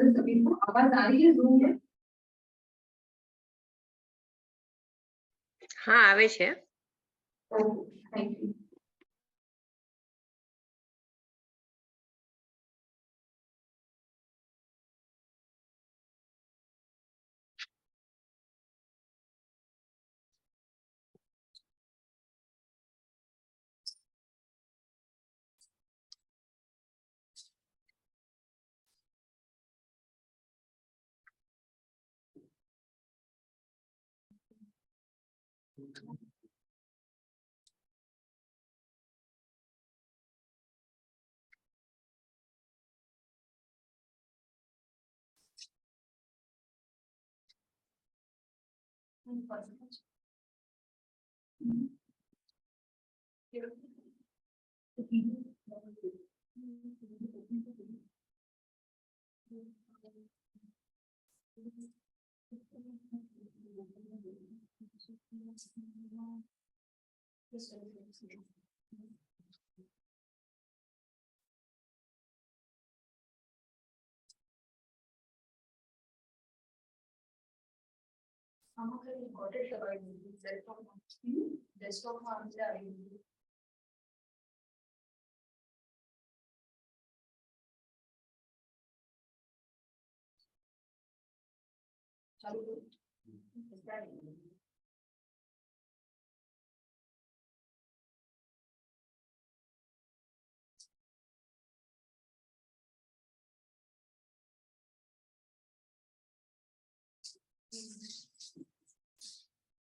सभी को आवाज आ रही है जूम में? हाँ આવે છે. Thank you. डेस्कटॉप में आने आ रही है. चालू करो.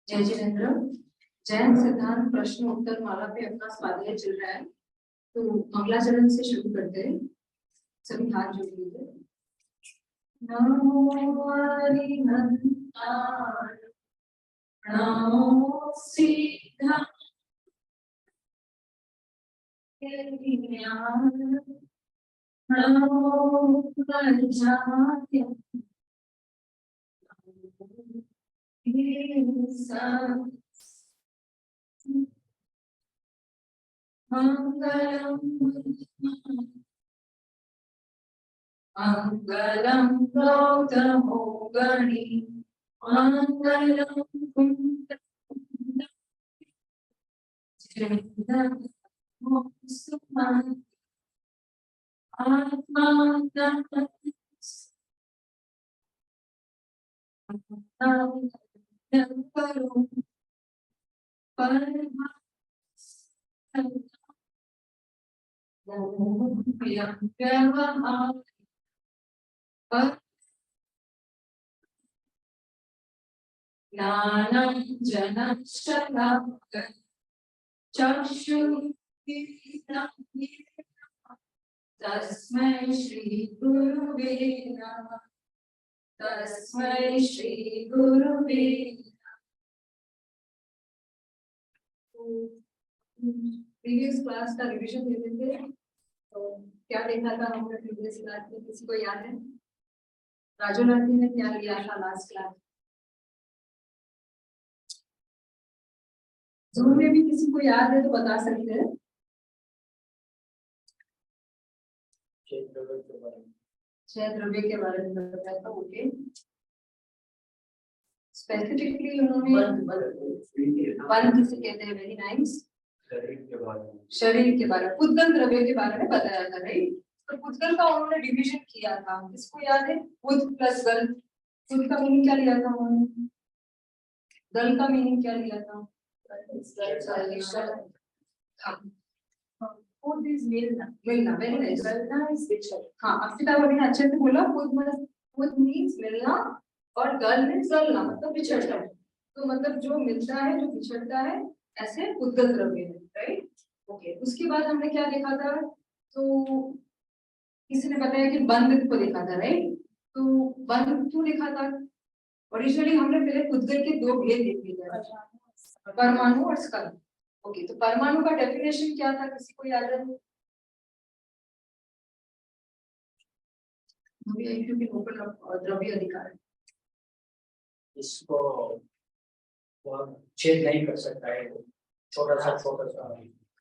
जय जिनेन्द्र. जैन सिद्धांत प्रश्न उत्तर माला पे अपना स्वाध्याय चल रहा है, तो मंगलाचरण से शुरू करते हैं. सभी हाथ जोड़ लीजिए. नमो हरिहंताय, नमो सिद्धांत नमो पंचाय मंगलम गौतमो गणी मंगलम कुंड आत्मा तस्मै श्री गुरुवे नमः. तस्मै श्री गुरुवे. प्रीवियस क्लास का रिवीजन दे देते हैं. तो क्या देखा था हमने प्रीवियस क्लास में, किसी को याद है? राजू लाठी ने क्या लिया था लास्ट क्लास? जूम में भी किसी को याद है तो बता सकते हैं. छह द्रव्य के बारे में बताया था. ओके. स्पेसिफिकली उन्होंने वन किसे कहते हैं? Very nice. शरीर के बारे में, पुद्गल द्रव्य के बारे में बताया था, राइट? तो पुद्गल का उन्होंने डिवीजन किया था. किसको याद है? पुद्ग प्लस गल. पुद्ग का मीनिंग क्या लिया था उन्होंने? गल का मीनिंग क्या लिया था? पुद्ग इज मिलना. मिलना. Very nice. गलना इज बिछड़. हाँ, अक्षिता ने अच्छे से बोला. पुद्ग मीन्स मिलना और गल मीन्स गलना, मतलब बिछड़ना. तो मतलब जो मिलता है, जो बिछड़ता है, ऐसे पुद्गल द्रव्य है, राइट? ओके. उसके बाद हमने क्या देखा था? तो किसी ने बताया कि बंध को देखा था, राइट? तो बंध क्यों देखा था? ओरिजिनली हमने पहले पुद्गल के दो भेद देखे थे, परमाणु और स्कंद. ओके. तो परमाणु का डेफिनेशन क्या था? किसी को याद है? द्रव्य अधिकार. इसको छेद नहीं कर सकता है, छोटा सा.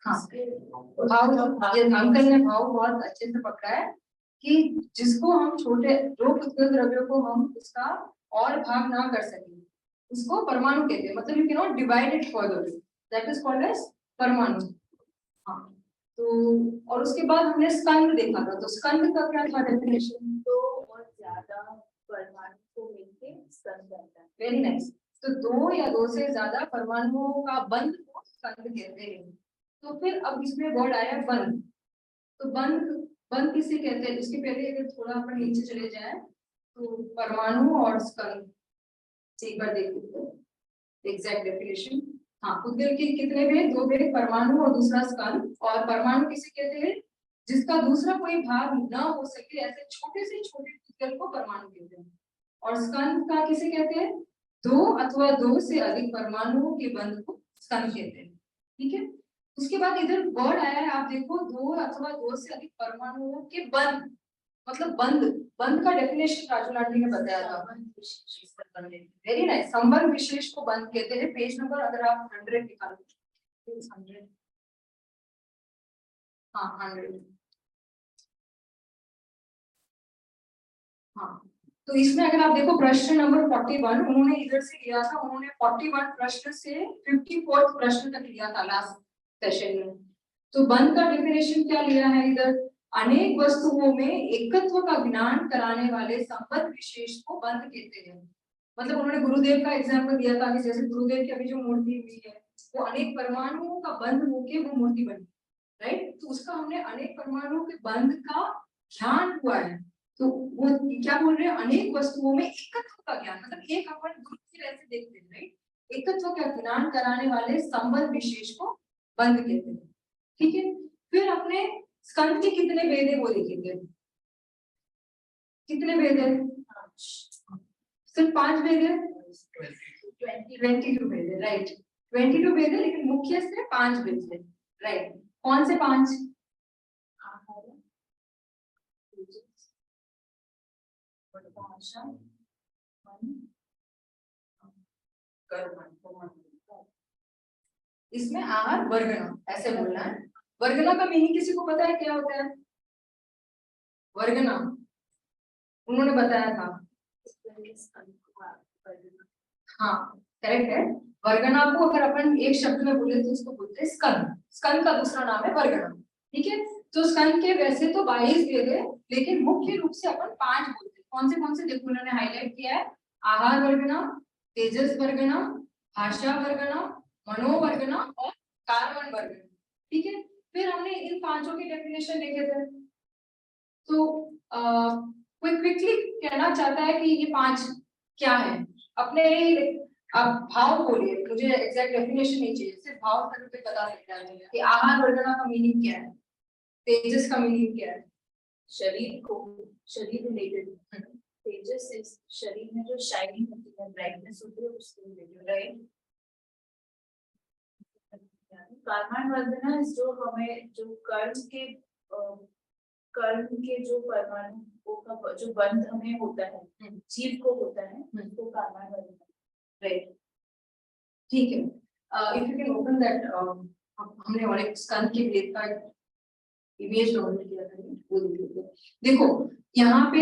हाँ, भाव. ये अंकल ने भाव बहुत अच्छे से पकड़ा है. कि जिसको हम छोटे जो उद्गत द्रव्यों को हम उसका और भाग ना कर सके उसको परमाणु कहते हैं, मतलब you can not divide it further, that is called as परमाणु। हाँ, तो और उसके बाद हमने स्कंद देखा था, तो स्कंद का क्या था डेफिनेशन? दो और ज्यादा परमाणु को मिलके स्कंद बनता है। Very nice. तो दो या दो से ज्यादा परमाणुओं का बंध को स्कंद कहते हैं। तो फिर अब इसमें वर्ड आया बंध। तो बंध बंध किसे कहते हैं? उसके पहले अगर थोड़ा अपन नीचे चले जाए तो परमाणु और स्कंद एक बार देख लेते हैं एग्जैक्ट डेफिनेशन। हाँ, उद्गल के कितने भेद? दो भेद, परमाणु और दूसरा स्कंद। और परमाणु किसे कहते हैं? जिसका दूसरा कोई भाग न हो सके ऐसे छोटे से छोटे उद्गल को परमाणु कहते हैं। और स्कंद का किसे कहते हैं? दो अथवा दो से अधिक परमाणुओं के बंध को स्कंद कहते हैं। ठीक है, उसके बाद इधर वर्ड आया है, आप देखो, दो अथवा दो से अधिक परमाणुओं के बंध, मतलब बंध। बंध का डेफिनेशन राजू लाडली ने बताया था। Very nice. संबंध विशेष को बंध कहते हैं। पेज नंबर अगर आप 100 निकालो, 100, हाँ 100, हाँ। तो इसमें अगर आप देखो प्रश्न नंबर 41 उन्होंने इधर से लिया था, उन्होंने 41 प्रश्न से 54 प्रश्न तक लिया था लास्ट सेशन में। तो बंध का डेफिनेशन क्या लिया है इधर? अनेक वस्तुओं में एकत्व का ज्ञान कराने वाले संबंध विशेष को बंध कहते हैं। मतलब उन्होंने गुरुदेव का एग्जाम्पल दिया था कि जैसे गुरुदेव की अभी जो मूर्ति हुई है वो अनेक परमाणुओं का बंध होके वो मूर्ति बनी, राइट? तो उसका हमने अनेक परमाणुओं के बंध का ज्ञान हुआ है। तो वो क्या बोल रहे हैं? अनेक वस्तुओं में एकत्व का ज्ञान, मतलब एक अपन ग्रुप से ऐसे देखते हैं, राइट? एकत्व का ज्ञान कराने वाले संबंध विशेष को बंध कहते हैं। ठीक है, फिर अपने स्कंद के कितने भेद है वो देखेंगे। कितने भेद है? सिर्फ 5 भेद है। 22 भेद है, राइट? 22 भेद है, लेकिन मुख्य से 5 भेद है, राइट? कौन से 5? इसमें आहार वर्गना ऐसे बोलना है। वर्गना का मीनिंग किसी को पता है क्या होता है? वर्गना उन्होंने बताया था। हाँ, करेक्ट है। वर्गना को अगर अपन एक शब्द में बोले तो उसको बोलते हैं स्कंद। स्कंद का दूसरा नाम है वर्गना। ठीक है, तो स्कंद के वैसे तो 22 भेद है, लेकिन मुख्य रूप से अपन 5 बोलते हैं। कौन से देखो उन्होंने हाईलाइट किया है। आहार वर्गना, तेजस वर्गना, भाषा वर्गना, मनोवर्गना और कार्बन वर्गना। ठीक है, फिर हमने इन पांचों के डेफिनेशन देखे थे। तो कोई क्विकली कहना चाहता है कि ये 5 क्या है? अपने आप भाव बोलिए, मुझे एग्जैक्ट डेफिनेशन नहीं चाहिए, सिर्फ भाव तक पे बता सकते हैं कि आहार वर्गना का मीनिंग क्या है, तेजस का मीनिंग क्या है? शरीर को, शरीर रिलेटेड। तेजस इज शरीर में जो शाइनिंग होती है, ब्राइटनेस होती है, उसके related, right? Carbon Vardhana is जो हमें जो कर्म के जो परमाणु का जो बंध हमें होता है, जीव को होता है, तो कार्बन वर्धना, राइट? ठीक है, if you can open that, हमने और एक स्कंद के भेद का इमेज डाउनलोड किया था, वो देखो यहाँ पे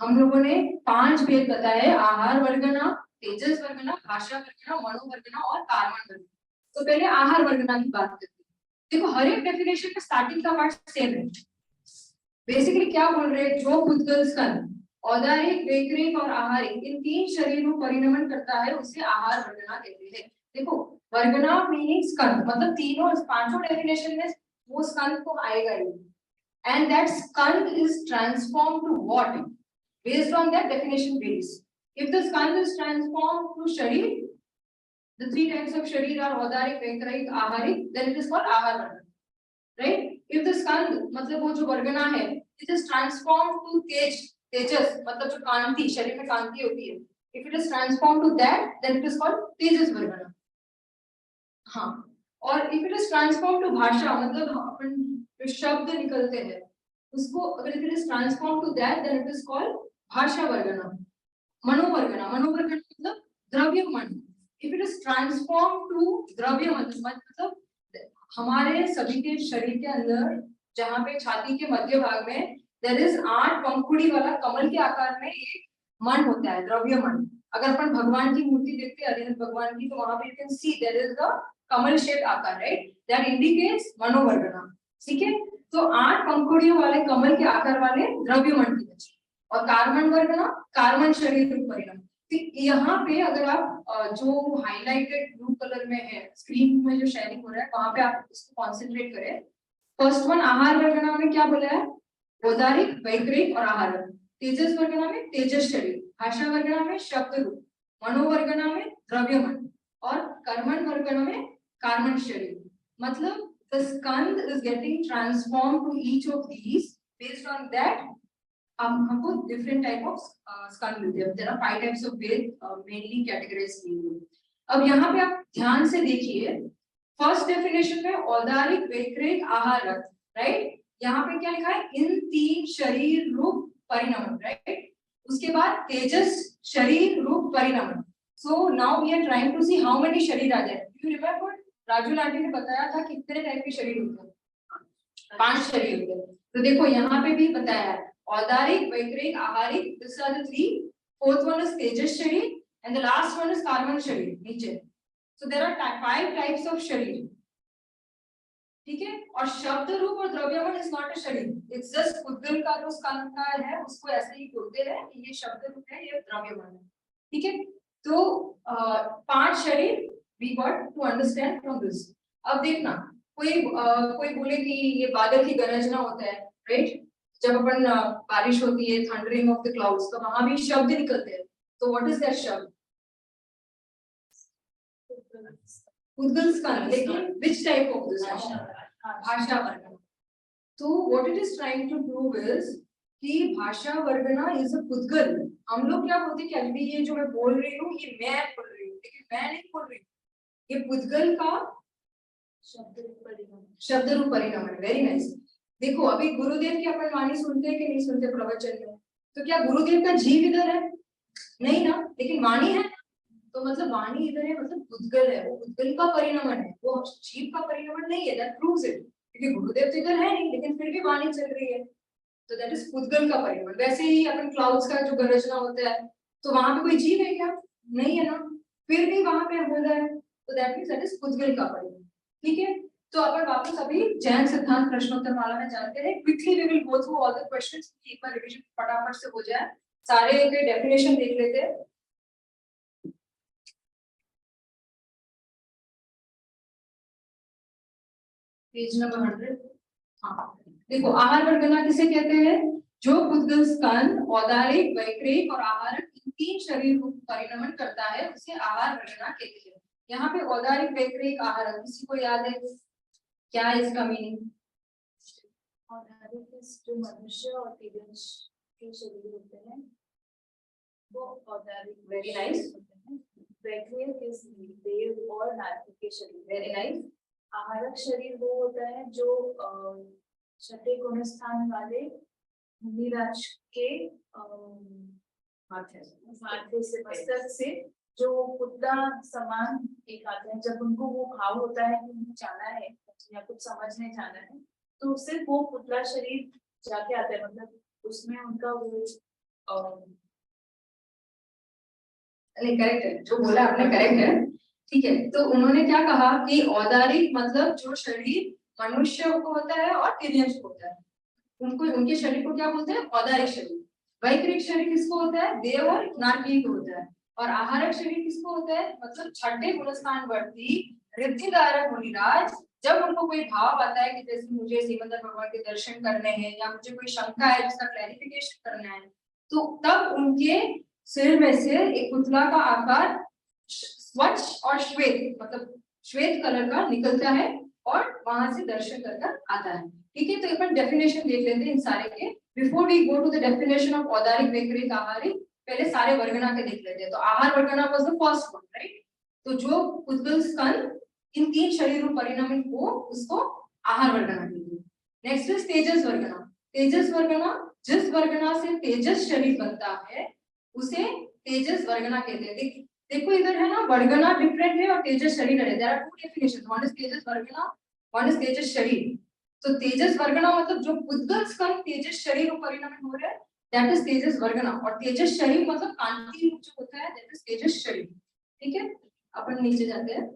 हम लोगों ने 5 भेद बताए। आहार वर्गना, तेजस वर्गना, भाषा वर्गना, मनोवर्गना और कार्बन वर्गना। तो पहले आहार वर्गना की बात करते हैं। देखो हर एक डेफिनेशन का स्टार्टिंग का पार्ट सेम है। बेसिकली क्या बोल रहे हैं? जो उद्गल स्कंद औदारिक, वैक्रिक और आहारिक इन 3 शरीरों परिणमन करता है उसे आहार वर्गना कहते हैं। देखो वर्गना मीनिंग स्कंद, मतलब तीनों 5 डेफिनेशन में वो स्कंद को आएगा ही। And that skand is transformed to what? Based on that definition varies. If the skand is transformed to sharir, the 3 types of sharir are औदारिक, वैक्रिक, आहारिक, then it is called आहार वर्गना, right? If the skand मतलब वो जो वर्गना है, it is transformed to तेजस, मतलब जो कांति, शरीर में कांति होती है, if it is transformed to that, then it is called तेजस वर्गना। हाँ, और if it is transformed to भाषा, मतलब अपन जो शब्द निकलते हैं उसको अगर it is transform to that, then it is called भाषा वर्गना। मनोवर्गना, मनोवर्गना मतलब द्रव्य मन। If it is transform to द्रव्य मतलब हमारे सभी के शरीर के अंदर जहाँ पे छाती के मध्य भाग में देयर इज 8 पंखुड़ी वाला कमल के आकार में एक मन होता है, द्रव्य मन। अगर अपन भगवान की मूर्ति देखते हैं अरिहंत भगवान की, तो वहां पे you can see there is the कमल शेप आकार, राइट, दैट इंडिकेट्स मनोवर्गना। ठीक है, तो 8 पंखुड़ियों वाले कमल के आकार वाले द्रव्य मन की रचना। और कार्बन वर्गना, कार्बन शरीर रूप परिणाम। यहाँ पे अगर आप जो हाईलाइटेड ब्लू कलर में है स्क्रीन में जो शाइनिंग हो रहा है, वहां पे आप इसको कॉन्सेंट्रेट करें। फर्स्ट वन आहार वर्गना में क्या बोला है, औदारिक, वैकृत और आहार। तेजस वर्गना में तेजस शरीर, भाषा वर्गना में शब्द रूप, मनोवर्गना में द्रव्य मन, और कर्मण वर्गना में कार्बन शरीर। मतलब the skand is getting transformed to each of these based on that हमको different type of skand मिलते हैं। there are 5 types of Ved mainly categorized किए हुए। अब यहाँ पे आप ध्यान से देखिए, फर्स्ट डेफिनेशन में औदारिक, वैकृत, आहारक, राइट, यहाँ पे क्या लिखा है, इन 3 शरीर रूप परिणमन, राइट। उसके बाद तेजस शरीर रूप परिणमन। So now we are trying to see how many शरीर आ जाए। यू रिमेंबर राजू लांटी ने बताया था कितने टाइप के शरीर होते हैं, 5 शरीर होते हैं। तो देखो यहाँ पे भी बताया है, औदारिक, वैकृत, आहारिक, this are the 3, fourth one is तेजस शरीर and the last one is कार्बन शरीर नीचे। So there are 5 types of शरीर, ठीक है। और शब्द रूप और द्रव्यमन इज नॉट अ शरीर, इट्स जस्ट पुद्गल का जो स्कंद का है उसको ऐसे ही बोलते हैं कि ये शब्द रूप है, ये द्रव्यमन है, ठीक है। तो 5 शरीर we got to understand from this। अब देखना, कोई बोले कि ये बादल की गरजना होता है, राइट, जब अपन बारिश होती है, थंडरिंग ऑफ द क्लाउड्स, तो वहां भी शब्द निकलते हैं। तो व्हाट इज दैट शब्द, उद्गल स्कंद, लेकिन which type of this भाषा वर्गना। तो what it is trying to prove is कि भाषा वर्गना इज अ पुद्गल। हम लोग क्या बोलते हैं कि अभी ये जो मैं बोल रही हूँ ये मैं बोल रही हूँ, लेकिन मैं नहीं बोल रही हूँ, ये पुद्गल का शब्द रूप परिणाम है। Very nice. देखो अभी गुरुदेव की अपन वाणी सुनते हैं कि नहीं सुनते प्रवचन में, तो क्या गुरुदेव का जीव इधर है, नहीं ना, लेकिन वाणी है। तो मतलब वाणी इधर है, मतलब पुद्गल है, वो पुद्गल का परिणाम है, वो जीव का परिणाम नहीं है। दैट प्रूव्स इट, क्योंकि गुरुदेव तो इधर है नहीं, लेकिन फिर भी वाणी चल रही है, तो दैट इज पुद्गल का परिणाम। वैसे ही अपन क्लाउड्स का जो गरजना होता है, तो वहां पे कोई जीव है क्या, नहीं है ना, फिर भी वहां पे हो रहा है, तो दैट मींस दैट इज पुद्गल का परिणाम, ठीक है। तो अपन वापस अभी जैन सिद्धांत प्रश्नोत्तर माला में जानते हैं। Quickly we will go through all the questions, एक बार रिवीजन फटाफट से हो जाए, सारे के डेफिनेशन देख लेते हैं। Page number 100। हाँ देखो, आहार वर्गना किसे कहते हैं, जो पुद्गल स्कंद, औदारिक, वैकृत और आहारक इन 3 शरीर रूप परिणमन करता है, उसे आहार वर्गना कहते हैं। यहाँ पे औदारिक, वैकृत, आहारक, किसी को याद है क्या है इसका मीनिंग? औदारिक जो मनुष्य और तिर्यंश के शरीर होते हैं वो औदारिक, वेरी नाइस। वैकृत इज देव और नारद के शरीर, वेरी नाइस। आहारक शरीर वो होता है जो 6ठे गुण स्थान वाले मुनिराज के माथे से, मस्तक से जो पुतला समान एक आते हैं, जब उनको वो भाव होता है कि उन्हें जाना है या कुछ समझने जाना है, तो सिर्फ वो पुतला शरीर जाके आता है, मतलब उसमें उनका वो करेक्ट है, जो बोला आपने करेक्ट है, ठीक है। तो उन्होंने क्या कहा कि औदारिक मतलब जो शरीर मनुष्य को होता है और तिर्यंश को होता है, उनको उनके शरीर को क्या बोलते हैं, औदारिक शरीर। वैकृत शरीर किसको होता है, देव और नारकीय को होता है। और आहारक शरीर किसको होता है, मतलब 6ठे गुणस्थान वर्ती रिद्धिकारक मुनिराज, जब उनको कोई भाव आता है कि जैसे मुझे सिमंदर भगवान के दर्शन करने हैं या मुझे कोई शंका है जिसका क्लैरिफिकेशन करना है, तो तब उनके सिर में से एक पुतला का आकार स्वच्छ और श्वेत, मतलब श्वेत कलर का निकलता है और वहां से दर्शन कर आता है, ठीक है। तो अपन डेफिनेशन देख लेते हैं इन सारे के, before we go to the definition of औदारिक, वैकृत, आहारिक, पहले सारे वर्गना के देख लेते हैं। तो आहार वर्गना was the first one, right. तो जो पुद्गल स्कंद इन 3 शरीर रूप परिणाम को, उसको आहार वर्गना कहते हैं। नेक्स्ट इज तेजस वर्गना। तेजस वर्गना, जिस वर्गना से तेजस शरीर बनता है उसे तेजस वर्गना कहते हैं। देखो इधर है ना, वर्गना डिफरेंट है और तेजस शरीर है। There are 2 definitions, one is तेजस वर्गना, वन इज तेजस शरीर। तो तेजस वर्गना मतलब जो पुद्गल स्कंद तेजस शरीर परिणमित हो रहा है, दैट इज तेजस वर्गना। और तेजस शरीर मतलब कांति रूप जो होता है, दैट इज तेजस शरीर। ठीक है, अपन नीचे जाते हैं।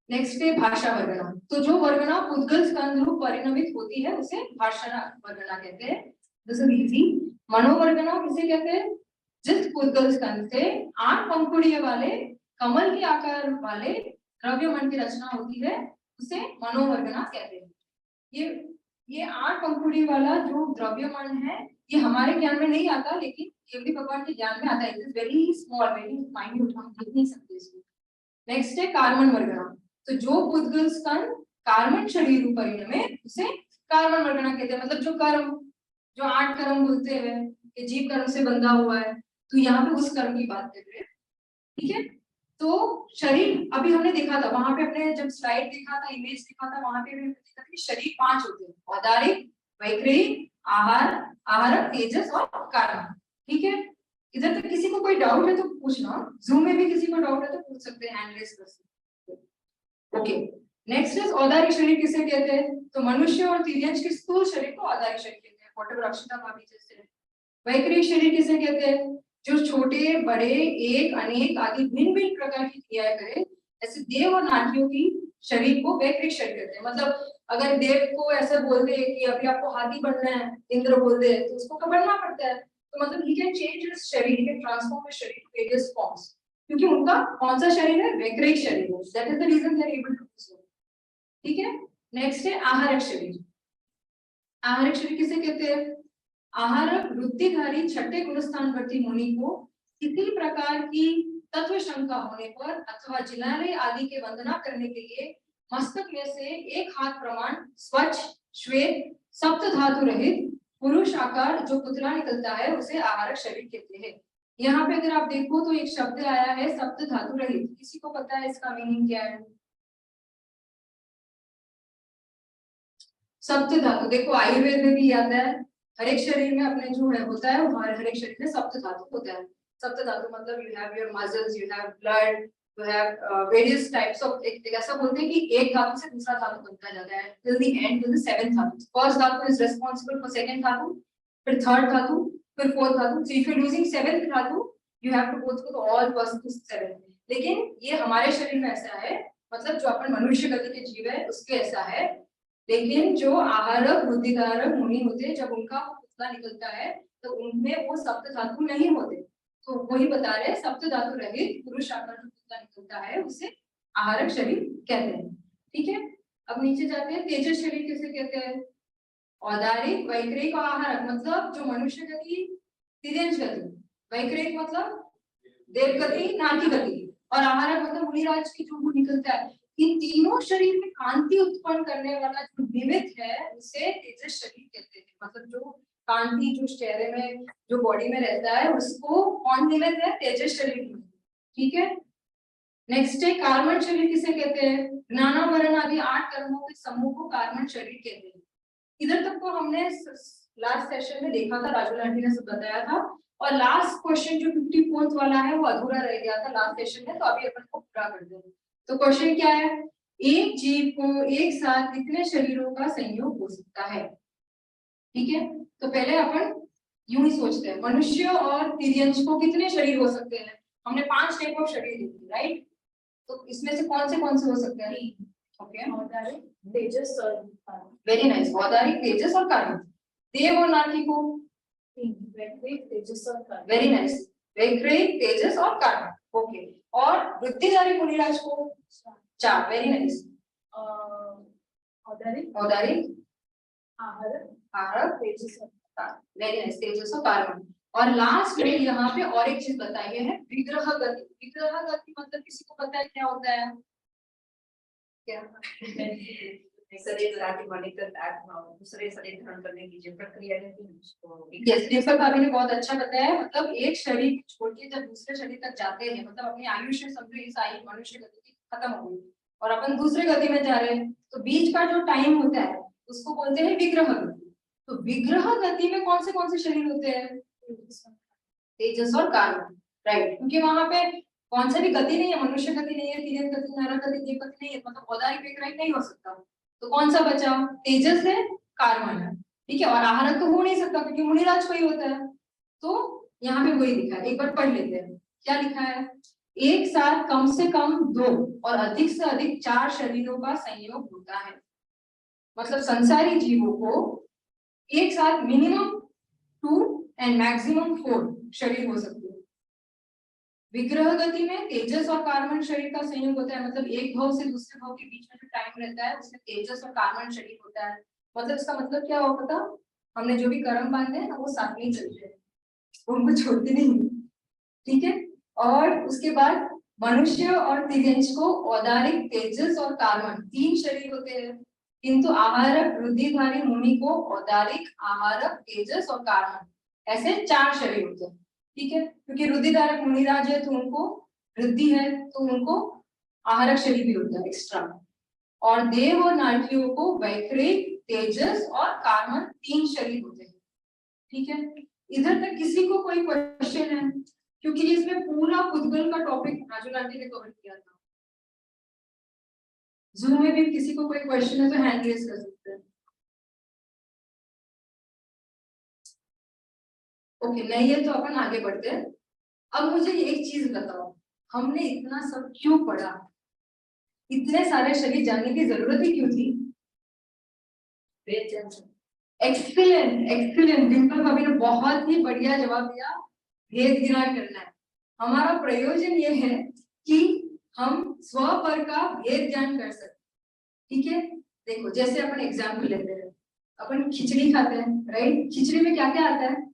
नेक्स्ट है भाषा वर्गना। तो जो वर्गना पुद्गल स्कंद रूप परिणमित होती है उसे भाषा वर्गना कहते हैं। This is easy. मनोवर्गना किसे कहते हैं? जिस पुद्गल स्कंद से 8 पंखुड़ियों वाले कमल के आकार वाले द्रव्यमंड की रचना होती है उसे मनोवर्गना कहते हैं। ये 8 पंखुड़ी वाला जो द्रव्यमंड है ये हमारे ज्ञान में नहीं आता, लेकिन केवली भगवान के ज्ञान में आता है। It is very small, very minute, हम देख नहीं सकते इसको। नेक्स्ट है कार्बन वर्गना। तो जो पुद्गल स्कंद कार्बन शरीर परिणमे उसे कार्बन वर्गना कहते हैं। मतलब जो कर्म, जो 8 कर्म बोलते हैं कि जीव कर्म से बंधा हुआ है, तो यहाँ पे उस कर्म की बात कर रहे हैं। ठीक है, तो शरीर अभी हमने देखा था, वहां पे अपने जब स्लाइड देखा था, इमेज देखा था, वहां पे भी देखा था कि शरीर 5 होते हैं, औदारिक, वैक्रिक, आहार, आहारक, तेजस और कारण। ठीक है, इधर तक किसी को कोई डाउट है तो पूछना। जूम में भी किसी को डाउट है तो पूछ सकते हैं, हैंड रेज कर सकते हैं। ओके, नेक्स्ट इज औदारिक शरीर किसे कहते हैं? तो मनुष्य और तिर्यंश के स्थूल शरीर को औदारिक शरीर कहते हैं। व्हाटएवर अक्षता भाभी जैसे। वैक्रिक शरीर किसे कहते हैं? जो छोटे, बड़े, एक, अनेक आदि भिन्न भिन्न प्रकार की क्रियाएं करे, ऐसे देव और नाटियों की शरीर को वैक्रिक शरीर कहते हैं। मतलब अगर देव को ऐसे बोल दे कि अभी आपको हाथी बनना है, इंद्र बोल दे तो उसको बनना पड़ता है। तो मतलब he can change his शरीर, he can transform his शरीर to various forms, क्योंकि उनका कौन सा शरीर है? वैक्रिक शरीर है। That is the reason they are able to do so. ठीक है, नेक्स्ट है आहारक शरीर। आहारक शरीर किसे कहते हैं? आहारक वृत्तिधारी छठे गुणस्थानवर्ती मुनि को किसी प्रकार की तत्व शंका होने पर अथवा जिलालय आदि के वंदना करने के लिए मस्तक में से एक हाथ प्रमाण स्वच्छ, श्वेत, सप्त धातु रहित पुरुष आकार जो पुतला निकलता है उसे आहारक शरीर कहते हैं। यहाँ पे अगर आप देखो तो एक शब्द आया है सप्त धातु रहित। किसी को पता है इसका मीनिंग क्या है? सप्त धातु देखो आयुर्वेद में भी आता है, हर एक शरीर में अपने जो है होता है, हर एक शरीर में सप्त धातु होता है। सप्त धातु मतलब you have your muscles, you have blood, you have various types of. एक ऐसा बोलते हैं कि एक धातु से दूसरा धातु बनता जाता है till the end, till the seventh धातु। फर्स्ट धातु इज रिस्पांसिबल फॉर सेकंड धातु, फिर थर्ड धातु, फिर फोर्थ धातु। So if you are losing seventh धातु you have to go through all first to seventh. लेकिन ये हमारे शरीर में ऐसा है, मतलब जो अपन मनुष्य गति के जीव है उसके ऐसा है। लेकिन जो आहारक बुद्धिधारक मुनि होते हैं, जब उनका पुतला निकलता है तो उनमें वो सप्त धातु नहीं होते। तो वही बता रहे सप्त धातु रहित पुरुष आकार जो पुतला निकलता है उसे आहारक शरीर कहते हैं। ठीक है, अब नीचे जाते हैं। तेजस शरीर किसे कहते हैं? औदारिक, वैक्रिक और आहारक मतलब जो मनुष्य गति, तिर्यंश गति। वैक्रिक मतलब देव गति, नाटी गति, और आहारक मतलब मुनिराज की जो निकलता है। इन तीनों शरीर में कांति उत्पन्न करने वाला जो निमित्त है उसे तेजस शरीर कहते हैं। मतलब जो कांति जो चेहरे में, जो बॉडी में रहता है उसको कौन निमित्त है? तेजस शरीर। ठीक है, नेक्स्ट है कार्बन शरीर किसे कहते हैं? ज्ञानावरण आदि 8 कर्मों के समूह को कार्बन शरीर कहते हैं। इधर तक तो हमने लास्ट सेशन में देखा था, राजू आंटी ने सब बताया था। और लास्ट क्वेश्चन जो 54th वाला है वो अधूरा रह गया था लास्ट सेशन में, तो अभी अपन को पूरा कर देंगे। तो क्वेश्चन क्या है? एक जीव को एक साथ कितने शरीरों का संयोग हो सकता है? ठीक है, तो पहले अपन यूं ही सोचते हैं, मनुष्य और तिर्यंश को कितने शरीर हो सकते हैं? हमने 5 टाइप ऑफ शरीर देखे, राइट? तो इसमें से कौन से हो सकते हैं? ओके, औदारिक, तेजस और वेरी नाइस। औदारिक, तेजस और कार्बन। देव और नाटी को वैक्रिक, तेजस और कारण। Very nice. वैक्रिक, तेजस और कार्बन। ओके, और वृत्तिधारी मुनिराज को 4। Very nice. औदारिक, औदारिक, आहारक, आहारक, तेजस और वेरी नाइस, तेजस और कार्बन। और लास्ट में यहाँ पे और एक चीज बताई है, विग्रह गति। विग्रह गति मतलब किसी को पता है क्या होता है? क्या? शरीर आदि मणिकर दूसरे शरीर धारण करने की जो प्रक्रिया है उसको यस, दीपक भाभी ने बहुत अच्छा बताया है। मतलब एक शरीर छोड़ के जब दूसरे शरीर तक जाते हैं, मतलब अपनी आयुष्य समझो इस आयु मनुष्य गति की खत्म हो गई और अपन दूसरे गति में जा रहे हैं, तो बीच का जो टाइम होता है उसको बोलते हैं विग्रह गति। तो विग्रह गति में कौन से शरीर होते हैं? तेजस और कार्बन, राइट? क्योंकि वहां पे कौन सा भी गति नहीं है, मनुष्य गति नहीं है, तीर्थ गति, नर गति, देव गति नहीं है, मतलब औदारिक वेगराग नहीं हो सकता। तो कौन सा बचा? तेजस है, कार्बन है, ठीक है। और आहारक तो हो नहीं सकता क्योंकि मुनिराज को ही होता है। तो यहाँ पे वही लिखा है, एक बार पढ़ लेते हैं क्या लिखा है। एक साथ कम से कम 2 और अधिक से अधिक 4 शरीरों का संयोग होता है। मतलब संसारी जीवों को एक साथ मिनिमम 2 एंड मैक्सिमम 4 शरीर हो सकते हैं। विग्रह गति में तेजस और कार्बन शरीर का संयोग होता है, मतलब एक भाव से दूसरे भाव के बीच में जो टाइम रहता है उसमें तेजस और कार्बन शरीर होता है। मतलब इसका मतलब क्या हो पता, हमने जो भी कर्म बांधे हैं वो साथ में चलते हैं, उनको छोड़ते नहीं, ठीक है। और उसके बाद मनुष्य और तिर्यंश को औदारिक, तेजस और कार्बन 3 शरीर होते हैं, किंतु आहारक, वृद्धिधारी मुनि को औदारिक, आहारक, तेजस और कार्बन ऐसे 4 शरीर होते हैं, ठीक है। क्योंकि रुधिधारक मुनिराज है तो उनको वृद्धि है, तो उनको आहारक शरीर भी होता है एक्स्ट्रा। और देव और नारकियों को वैकृत, तेजस और कार्बन 3 शरीर होते हैं, ठीक है। इधर तक किसी को कोई क्वेश्चन है? क्योंकि इसमें पूरा पुद्गल का टॉपिक राजू आंटी ने कवर किया था। जूम में भी किसी को कोई क्वेश्चन है तो हैंड रेज कर सकते हैं। ओके, नहीं है तो अपन आगे बढ़ते हैं। अब मुझे एक चीज बताओ, हमने इतना सब क्यों पढ़ा? इतने सारे शरीर जानने की जरूरत ही क्यों थी? एक्सीलेंट एक्सीलेंट, डिम्पल भाभी ने बहुत ही बढ़िया जवाब दिया। भेद गिरान करना है। हमारा प्रयोजन ये है कि हम स्व पर का भेद ज्ञान कर सकते, ठीक है। देखो जैसे अपन एग्जाम्पल लेते हैं, अपन खिचड़ी खाते हैं, राइट। खिचड़ी में क्या क्या आता है?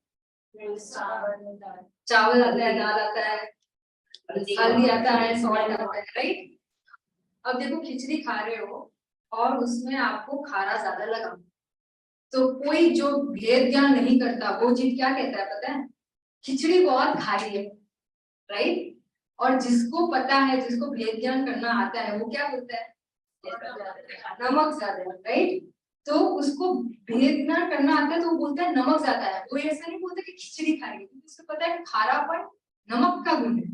चावल आता है, दाल आता है, हल्दी आता है, सॉल्ट आता है, राइट। अब देखो खिचड़ी खा रहे हो और उसमें आपको खारा ज्यादा लगा, तो कोई जो भेद ज्ञान नहीं करता वो चीज क्या कहता है पता है? खिचड़ी बहुत खारी है, राइट। और जिसको पता है, जिसको भेद ज्ञान करना आता है, वो क्या बोलता है? नमक ज्यादा है, राइट। तो उसको भेद ज्ञान करना आता है तो वो बोलता है नमक ज्यादा है। वो ऐसा नहीं बोलता कि खिचड़ी खाएगी, क्योंकि उसको पता है कि खारापन नमक का गुण है,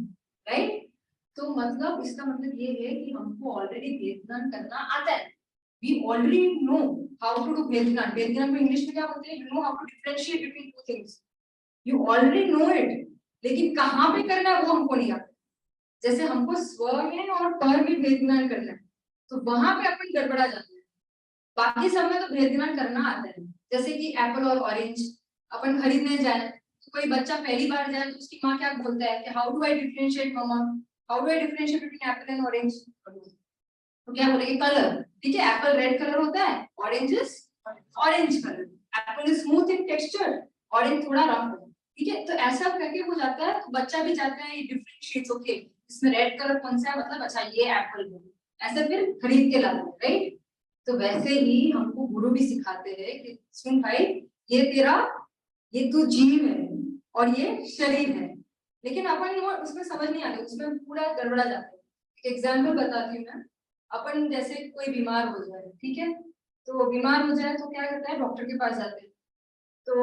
राइट। तो मतलब इसका मतलब ये है कि हमको ऑलरेडी भेद ज्ञान करना आता है। We already know how to do भेद ज्ञान। भेद ज्ञान को इंग्लिश में क्या बोलते हैं? You know how to differentiate between two things. You already know it. लेकिन कहाँ पे करना है वो हमको नहीं आता। जैसे हमको स्व में और पर में भेद ज्ञान करना है, तो वहां पे अपन गड़बड़ा जाते हैं। बाकी सब में तो भेद ज्ञान करना आता है। जैसे कि एप्पल और ऑरेंज अपन खरीदने जाए, तो कोई बच्चा पहली बार जाए तो उसकी माँ क्या बोलता है कि how do I differentiate mamma, how do I differentiate between apple and orange? तो क्या बोलेंगे? कलर, ठीक है। एप्पल रेड कलर होता है, orange is orange colour. Apple is smooth in texture, orange थोड़ा रफ है, ठीक है। तो ऐसा करके हो जाता है, तो बच्चा भी जाता है ये डिफरेंशिएट्स, ओके इसमें रेड कलर कौन सा है, मतलब अच्छा ये एप्पल है, ऐसे फिर खरीद के लाते हैं, राइट। तो वैसे ही हमको गुरु भी सिखाते हैं कि सुन भाई, ये तेरा, ये तू जीव है और ये शरीर है। लेकिन अपन वो उसमें समझ नहीं आती, उसमें पूरा गड़बड़ा जाता है। एग्जाम्पल बताती हूँ मैं। अपन जैसे कोई बीमार हो जाए, ठीक है, तो बीमार हो जाए तो क्या करता है? डॉक्टर के पास जाते हैं। तो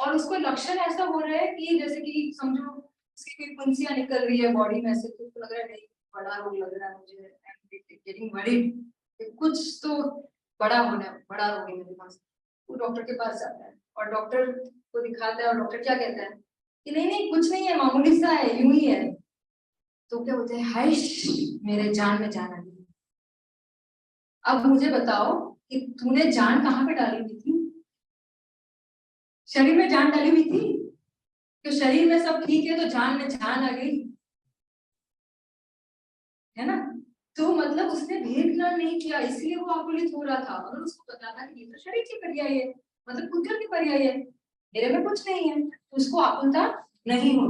और उसको लक्षण ऐसा हो रहा है कि जैसे कि समझो उसकी कोई फुंसियां निकल रही है बॉडी में से, तो लग रहा है नहीं बड़ा रोग लग रहा है मुझे, गेटिंग वरीड, कुछ तो बड़ा होना है, बड़ा रोग है मेरे पास। वो डॉक्टर के पास जाता है और डॉक्टर को दिखाता है, और डॉक्टर क्या कहता है कि नहीं नहीं कुछ नहीं है, मामूली सा है, यूं ही है। तो क्या बोलते हैं? हाय मेरे जान में जान आ गई। अब मुझे बताओ कि तूने जान कहाँ पे डाली हुई थी? शरीर में जान डाली हुई थी? तो शरीर में सब ठीक है तो जान में जान आ गई, है ना। तो मतलब उसने भेद ज्ञान नहीं किया, इसलिए वो आकुलित हो रहा था। अगर उसको पता था कि ये तो शरीर की पर्याय है, मतलब पुत्र की पर्याय है, मेरे में कुछ नहीं है, तो उसको आकुलता नहीं हो,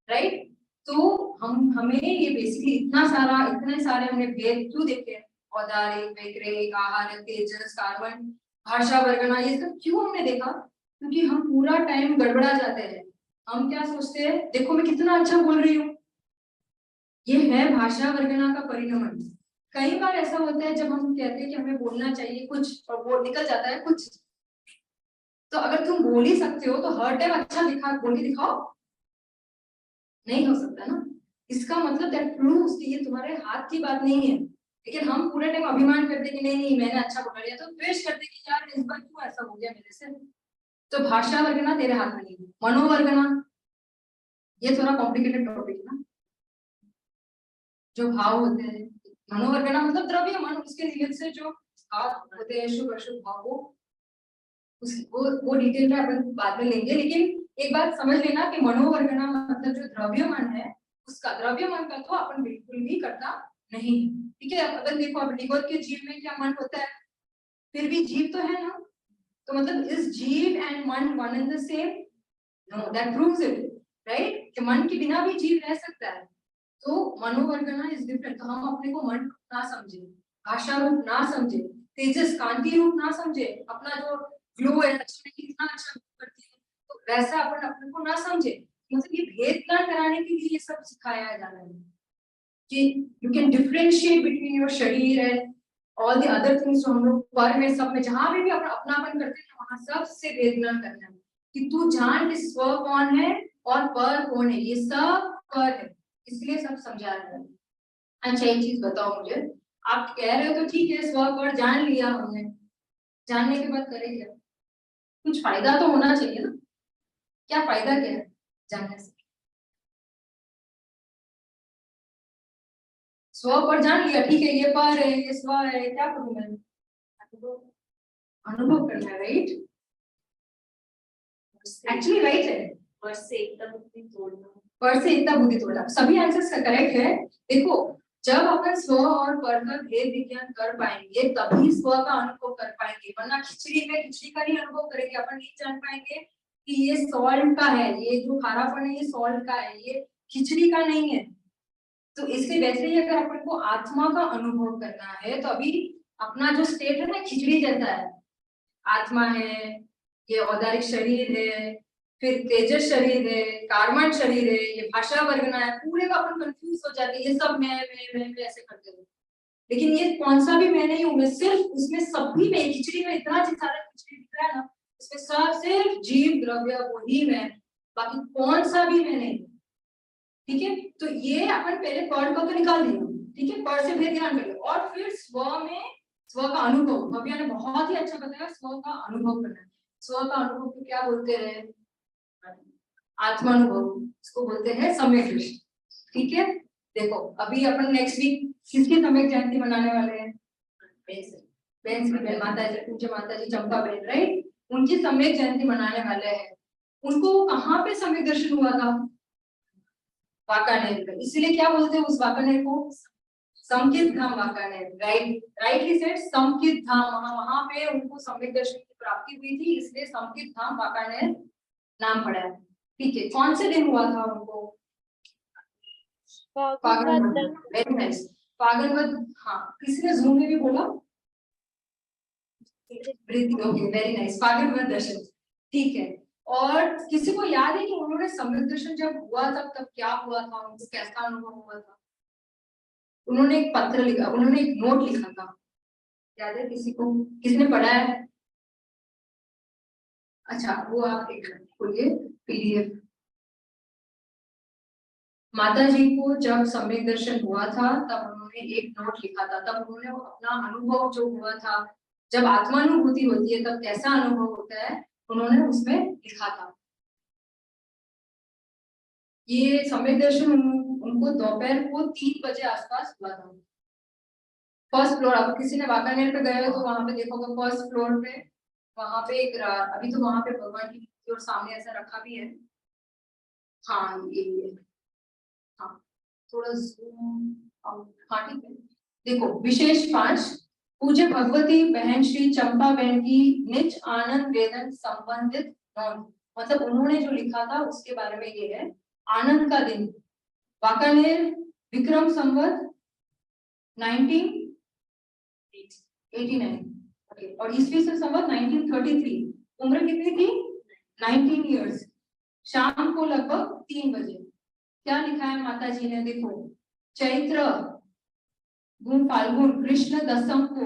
राइट। तो हमें ये बेसिकली इतने सारे हमने भेद क्यों देखे? औदारिक, वैकृत, आहारक, तेजस, कार्बन, भाषा, वर्गना, ये सब क्यों हमने देखा? क्योंकि हम पूरा टाइम गड़बड़ा जाते हैं। हम क्या सोचते हैं, देखो मैं कितना अच्छा बोल रही हूँ, ये है भाषा वर्गना का परिणाम। कई बार ऐसा होता है जब हम कहते हैं कि हमें बोलना चाहिए कुछ और वो निकल जाता है कुछ। तो अगर तुम बोल ही सकते हो तो हर टाइम अच्छा बोल के दिखाओ, नहीं हो सकता ना। इसका मतलब दैट प्रूव्स कि ये तुम्हारे हाथ की बात नहीं है। लेकिन हम पूरे टाइम अभिमान करते कि नहीं मैंने अच्छा पकड़ लिया, तो द्वेष करते कि यार इस बार क्यों ऐसा हो गया मेरे से। तो भाषा वर्गना तेरे हाथ में नहीं है। मनोवर्गना, ये थोड़ा कॉम्प्लिकेटेड टॉपिक है ना। जो भाव होते हैं, मनोवर्गना मतलब द्रव्य मन, उसके रिलेटेड से जो भाव होते हैं, शुभ अशुभ भाव, वो डिटेल में अपन बाद में लेंगे। लेकिन एक बात समझ लेना कि मनोवर्गना मतलब जो द्रव्य मन है, उसका द्रव्य मन का तो अपन बिल्कुल भी करता नहीं। ठीक है, अगर देखो अब निगोद के जीव में क्या मन होता है, फिर भी जीव तो है ना, तो मतलब इस जीव एंड मन one and the same? No, that proves it, right, कि मन के बिना भी जीव रह सकता है। तो मनोवर्गना इज डिफरेंट। तो हम अपने को मन ना समझे, भाषा रूप ना समझे, तेजस कांति रूप ना समझे, अपना जो ग्लो है अच्छा कितना अच्छा करती है, तो वैसा अपन अपने को ना समझे। मतलब ये भेद ज्ञान कराने के लिए ये सब सिखाया जा रहा है कि you can differentiate between your शरीर and all the other things. जो हम लोग पर में सब में जहां भी अपन अपनापन करते हैं वहां सब से भेद ज्ञान करना है कि तू जान कि स्व कौन है और पर कौन है, ये सब पर है, इसलिए सब समझा रहा है। अच्छा एक चीज बताओ मुझे, आप कह रहे हो तो ठीक है, स्व पर जान लिया हमने, जानने के बाद करें क्या? कुछ फायदा तो होना चाहिए ना। क्या फायदा क्या है जानने से? स्व पर जान लिया, ठीक है, ये पर है, ये स्व है, क्या करूं मैं? अनुभव करना है, राइट? एक्चुअली राइट है। पर से एकदम बुद्धि तोड़ना। पर से इतना बुद्धि तोड़ा, सभी आंसर्स का करेक्ट है। देखो, जब अपन स्व और पर का भेद विज्ञान कर पाएंगे तभी स्व का अनुभव कर पाएंगे, वरना खिचड़ी में खिचड़ी का नहीं अनुभव करेंगे। अपन नहीं जान पाएंगे कि ये सॉल्ट का है, ये जो खारापन है ये सॉल्ट का है, ये खिचड़ी का नहीं है। तो इससे वैसे ही अगर अपन को आत्मा का अनुभव करना है तो अभी अपना जो स्टेट है ना खिचड़ी जैसा है। आत्मा है, ये औदारिक शरीर है, फिर तेजस शरीर है, कार्बन शरीर है, ये भाषा वर्गना है, पूरे का अपन कंफ्यूज हो जाते हैं। ये सब मैं ऐसे करते हैं, लेकिन ये कौन सा भी मैं नहीं हूँ। मैं सिर्फ उसमें सभी में, खिचड़ी में इतना सारा खिचड़ी दिख रहा है ना, उसमें सब सिर्फ जीव द्रव्य वही मैं, बाकी कौन सा भी मैं नहीं। ठीक है, तो ये अपन पहले पर को तो निकाल दिया, ठीक है, पर से भेद ध्यान कर लो, और फिर स्व में स्व का अनुभव, भव्या ने बहुत ही अच्छा बताया, स्व का अनुभव करना है। स्व का अनुभव को क्या बोलते हैं? आत्मानुभव, इसको बोलते हैं सम्यक दृष्टि। ठीक है, देखो अभी अपन नेक्स्ट वीक किसकी सम्यक जयंती मनाने वाले हैं? बहन माता जी, पूज्य माता जी चंपा बहन, राइट, उनकी सम्यक जयंती मनाने वाले हैं। उनको कहाँ पे सम्यक दर्शन हुआ था? वाकानेर पे। इसलिए क्या बोलते हैं उस वाकानेर को? समकित धाम वाकानेर, राइटली सेड समकित धाम। वहां पे उनको सम्यक दर्शन की प्राप्ति हुई थी, इसलिए समकित धाम वाकानेर नाम पड़ा है। ठीक है, कौन से दिन हुआ था उनको? वेरी नाइस, फागुन। हाँ, किसी ने जूम में भी बोला ओके, वेरी नाइस, फागुन दर्शन। ठीक है, और किसी को याद है कि उन्होंने सम्यक दर्शन जब हुआ तब क्या हुआ था, उनको कैसा अनुभव हुआ था? उन्होंने एक पत्र लिखा, उन्होंने एक नोट लिखा था, याद है किसी को? किसने पढ़ा है? अच्छा, वो आप एक खोलिए पीडीएफ। माता जी को जब सम्यक दर्शन हुआ था तब उन्होंने एक नोट लिखा था, तब उन्होंने अपना अनुभव जो हुआ था, जब आत्मानुभूति होती है तब कैसा अनुभव होता है, उन्होंने उसमें लिखा था। ये सम्यक दर्शन उनको दोपहर को 3 बजे आसपास हुआ था। फर्स्ट फ्लोर, अब किसी ने वाकानेर पे गए हो तो वहां पे देखोगे फर्स्ट फ्लोर पे, वहां पे एक अभी तो वहां पे भगवान की मूर्ति और सामने ऐसा रखा भी है। हाँ ये हाँ, थोड़ा जूम आउट, हाँ ठीक है। देखो विशेष 5, पूज्य भगवती बहन श्री चंपा बहन की निज आनंद वेदन संबंधित नोट, मतलब उन्होंने जो लिखा था उसके बारे में ये है। आनंद का दिन, वाकानेर, विक्रम संवत 1989, ओके, और ईस्वी से संवत 1933। उम्र कितनी थी? 19 इयर्स। शाम को लगभग 3 बजे। क्या लिखा है माता जी ने? देखो, चैत्र गुण फाल्गुन कृष्ण दशम को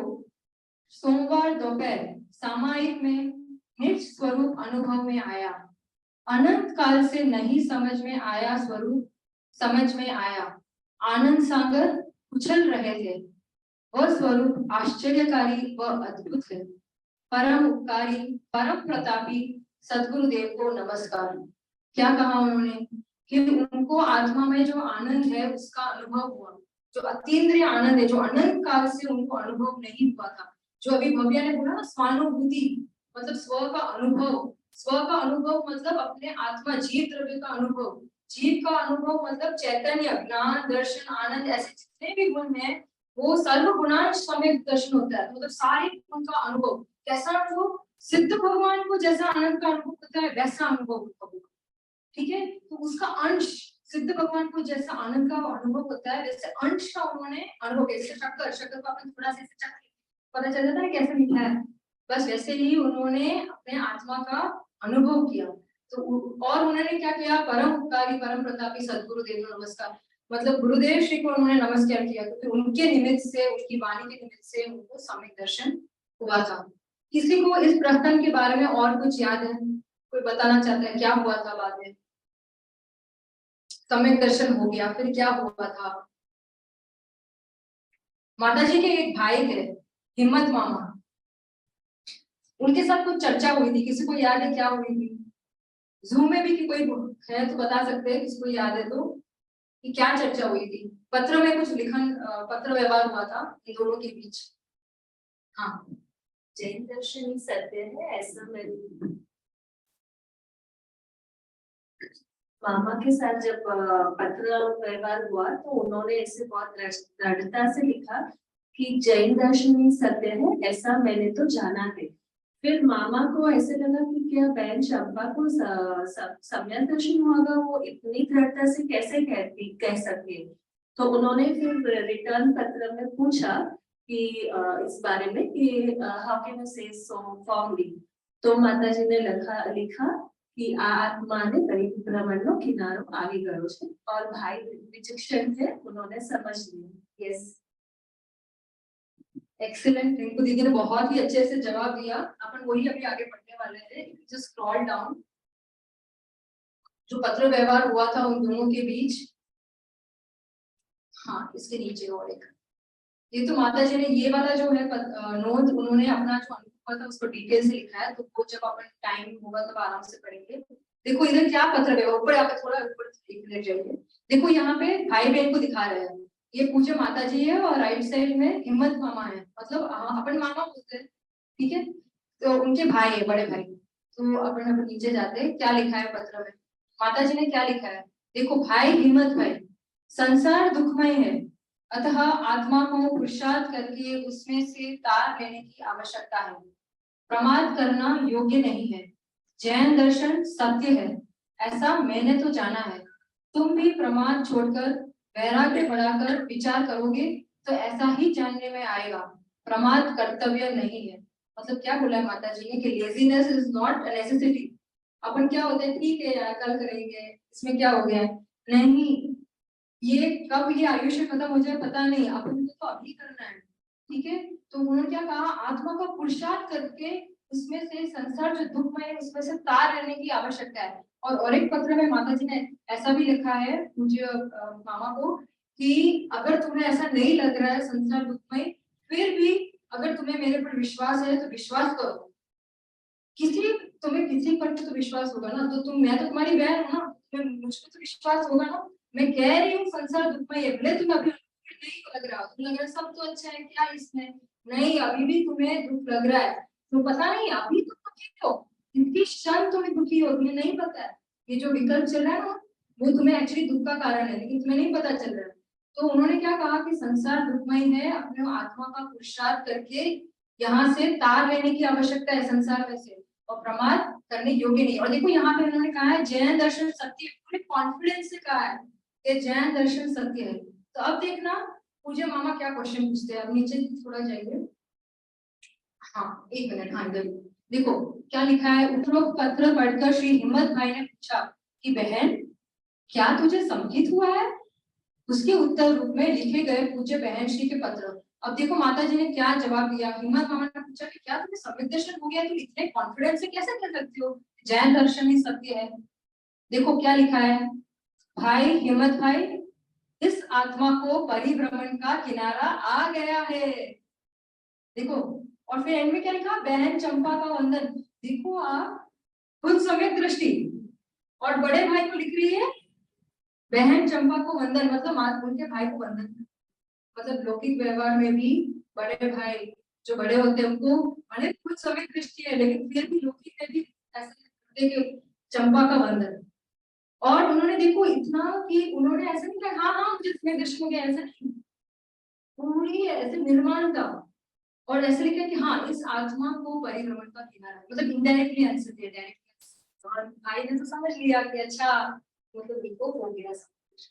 सोमवार दोपहर सामायिक में निज स्वरूप अनुभव में आया। अनंत काल से नहीं समझ में आया स्वरूप समझ में आया। आनंद सागर उछल रहे थे। वह स्वरूप आश्चर्यकारी व अद्भुत है। परम उपकारी, परम प्रतापी सद्गुरुदेव को नमस्कार। क्या कहा उन्होंने कि उनको आत्मा में जो आनंद है उसका अनुभव हुआ, जो अतीन्द्रिय आनंद है, जो अनंत काल से उनको अनुभव नहीं हुआ था। जो अभी भव्या ने बोला ना, स्वानुभूति मतलब स्व का अनुभव। स्व का अनुभव मतलब अपने आत्मा जीव द्रव्य का अनुभव। जीव का अनुभव मतलब चैतन्य, ज्ञान, दर्शन, आनंद, ऐसे जितने भी गुण हैं वो सर्व गुणांश सम्यक दर्शन होता है। मतलब सारे गुण का अनुभव। कैसा अनुभव? सिद्ध भगवान को जैसा आनंद का अनुभव होता है वैसा अनुभव होता है। ठीक है, तो उसका अंश, सिद्ध भगवान को जैसा आनंद का अनुभव होता है वैसे अंश का उन्होंने अनुभव किया। जैसे शक्कर को अपन थोड़ा सा चख पता चल जाता है कैसे मीठा है, बस वैसे ही उन्होंने अपने आत्मा का अनुभव किया। तो और उन्होंने क्या किया? परम उपकारी, परम प्रतापी सद्गुरुदेव को नमस्कार। मतलब गुरुदेव श्री को उन्होंने नमस्कार किया क्योंकि उनके निमित्त से, उनकी वाणी के निमित्त से उनको सम्यक दर्शन हुआ था। किसी को इस प्रसंग के बारे में और कुछ याद है? कोई बताना चाहता है क्या हुआ था बाद में? सम्यक दर्शन हो गया, फिर क्या हुआ था? माता जी के एक भाई थे, हिम्मत मामा, उनके साथ कुछ चर्चा हुई थी। किसी को याद है क्या हुई थी? जूम में भी कि कोई है तो बता सकते हैं, किसी को याद है तो, कि क्या चर्चा हुई थी? पत्र में कुछ लिखन, पत्र व्यवहार हुआ था इन दोनों के बीच। हाँ, जैन दर्शन ही सत्य है ऐसा मेरे मामा के साथ जब पत्र व्यवहार हुआ तो उन्होंने इसे बहुत दृढ़ता से लिखा कि जैन दर्शन ही सत्य है ऐसा मैंने तो जाना है। फिर मामा को ऐसे लगा कि क्या बहन चंपा को सम्यक दर्शन होगा, वो इतनी दृढ़ता से कैसे कह सकती। तो उन्होंने फिर रिटर्न पत्र में पूछा कि इस बारे में कि हाउ कैन यू से सो फॉर्मली। तो माता जी ने लिखा कि आ आत्मा ने ब्रह्मण्डो किनारो आगे गयो छे और भाई विचक्षण थे, उन्होंने समझ लिया। Yes, excellent. रिंकू दीदी ने बहुत ही अच्छे से जवाब दिया। अपन वही अभी आगे पढ़ने वाले हैं। जस्ट स्क्रॉल डाउन, जो पत्र व्यवहार हुआ था उन दोनों के बीच। हाँ, इसके नीचे और एक, ये तो माता जी ने ये वाला जो है नोट, उन्होंने अपना जो अनुभव था उसको डिटेल से लिखा है। तो वो जब अपन टाइम होगा तब आराम से पढ़ेंगे। देखो इधर क्या पत्र व्यवहार, ऊपर आप थोड़ा ऊपर जाइए। देखो यहाँ पे भाई बहन को दिखा रहे हैं। ये पूज्य माता जी है और राइट साइड में हिम्मत मामा है, मतलब अपन मामा बोलते हैं। ठीक है, तो उनके भाई है, बड़े भाई। तो अपन नीचे जाते हैं, क्या लिखा है पत्र में, माता जी ने क्या लिखा है। देखो, भाई हिम्मत भाई, संसार दुखमय है, अतः आत्मा को पुरुषार्थ करके उसमें से तार लेने की आवश्यकता है। प्रमाद करना योग्य नहीं है। जैन दर्शन सत्य है ऐसा मैंने तो जाना है। तुम भी प्रमाद छोड़कर वैराग्य बढ़ाकर विचार करोगे तो ऐसा ही जानने में आएगा। प्रमाद कर्तव्य नहीं है। मतलब क्या बोला है माता जी ने कि laziness is not a necessity. अपन क्या होता है, ठीक है यार कल करेंगे, इसमें क्या हो गया? नहीं, ये कब ये आयुष्य खत्म हो जाए पता नहीं, अपन को तो अभी करना है। ठीक है, तो उन्होंने क्या कहा, आत्मा का पुरुषार्थ करके उसमें से संसार जो दुखमय है उसमें से तार लेने की आवश्यकता है। और एक पत्र में माता जी ने ऐसा भी लिखा है मुझे मामा को कि अगर तुम्हें ऐसा नहीं लग रहा है संसार दुखमय, फिर भी अगर तुम्हें मेरे पर विश्वास है तो विश्वास करो। तुम्हें किसी पर तो विश्वास होगा ना, तो मैं तो तुम्हारी बहन हूँ ना, तुम्हें मुझ पर तो विश्वास होगा ना। मैं कह रही हूँ संसार दुखमय है, भले तुम्हें अभी नहीं लग रहा, तुम्हें लग रहा है सब तो अच्छा है, क्या इसमें नहीं, अभी भी तुम्हें दुख लग रहा है। तो पता नहीं अभी तुम दुखी हो, इतनी क्षण तुम्हें दुखी हो, तुम्हें नहीं पता है ये जो विकल्प चल रहा है ना वो तुम्हें एक्चुअली दुख का कारण है, लेकिन तुम्हें नहीं पता चल रहा है। तो उन्होंने क्या कहा कि संसार दुखमय है, अपने आत्मा का पुरुषार्थ करके यहाँ से तार लेने की आवश्यकता है संसार में से, और प्रमाद करने योग्य नहीं। और देखो यहाँ पे उन्होंने कहा है जैन दर्शन सत्य, पूरे कॉन्फिडेंस से कहा है कि जैन दर्शन सत्य है। तो अब देखना पूज्य मामा क्या क्वेश्चन पूछते हैं। अब नीचे थोड़ा जाइए, हाँ एक मिनट, हाँ इधर देखो क्या लिखा है। उपरोक्त पत्र पढ़कर श्री हिम्मत भाई ने पूछा कि बहन क्या तुझे संकित हुआ है? उसके उत्तर रूप में लिखे गए पूज्य बहन श्री के पत्र। अब देखो माता जी ने क्या जवाब दिया। हिम्मत मामा ने पूछा कि क्या तुम्हें सम्यक दर्शन हो गया, तुम इतने कॉन्फिडेंस से कैसे कह सकती हो जैन दर्शन ही सत्य है? देखो क्या लिखा है, भाई हिम्मत भाई, इस आत्मा को परिभ्रमण का किनारा आ गया है। देखो, और फिर एंड में क्या लिखा, बहन चंपा का वंदन। देखो आप, खुद समेत दृष्टि, और बड़े भाई को लिख रही है बहन चंपा को वंदन, मतलब उनके भाई को वंदन। मतलब लौकिक व्यवहार में भी बड़े भाई जो बड़े होते हैं उनको, भले खुद समेत दृष्टि है लेकिन फिर भी लौकिक में भी ऐसे देखिए चंपा का वंदन। और उन्होंने देखो इतना कि उन्होंने ऐसा नहीं कहा हाँ हाँ मुझे समेत दृष्टि हो गया, ऐसा नहीं, पूरी ऐसे निर्माणता। और ऐसे लिखा कि हाँ इस आत्मा को परिभ्रमण का किनारा, मतलब इनडायरेक्टली आंसर दिया, डायरेक्टली। और भाई ने तो समझ लिया कि अच्छा मतलब इनको हो गया सब कुछ।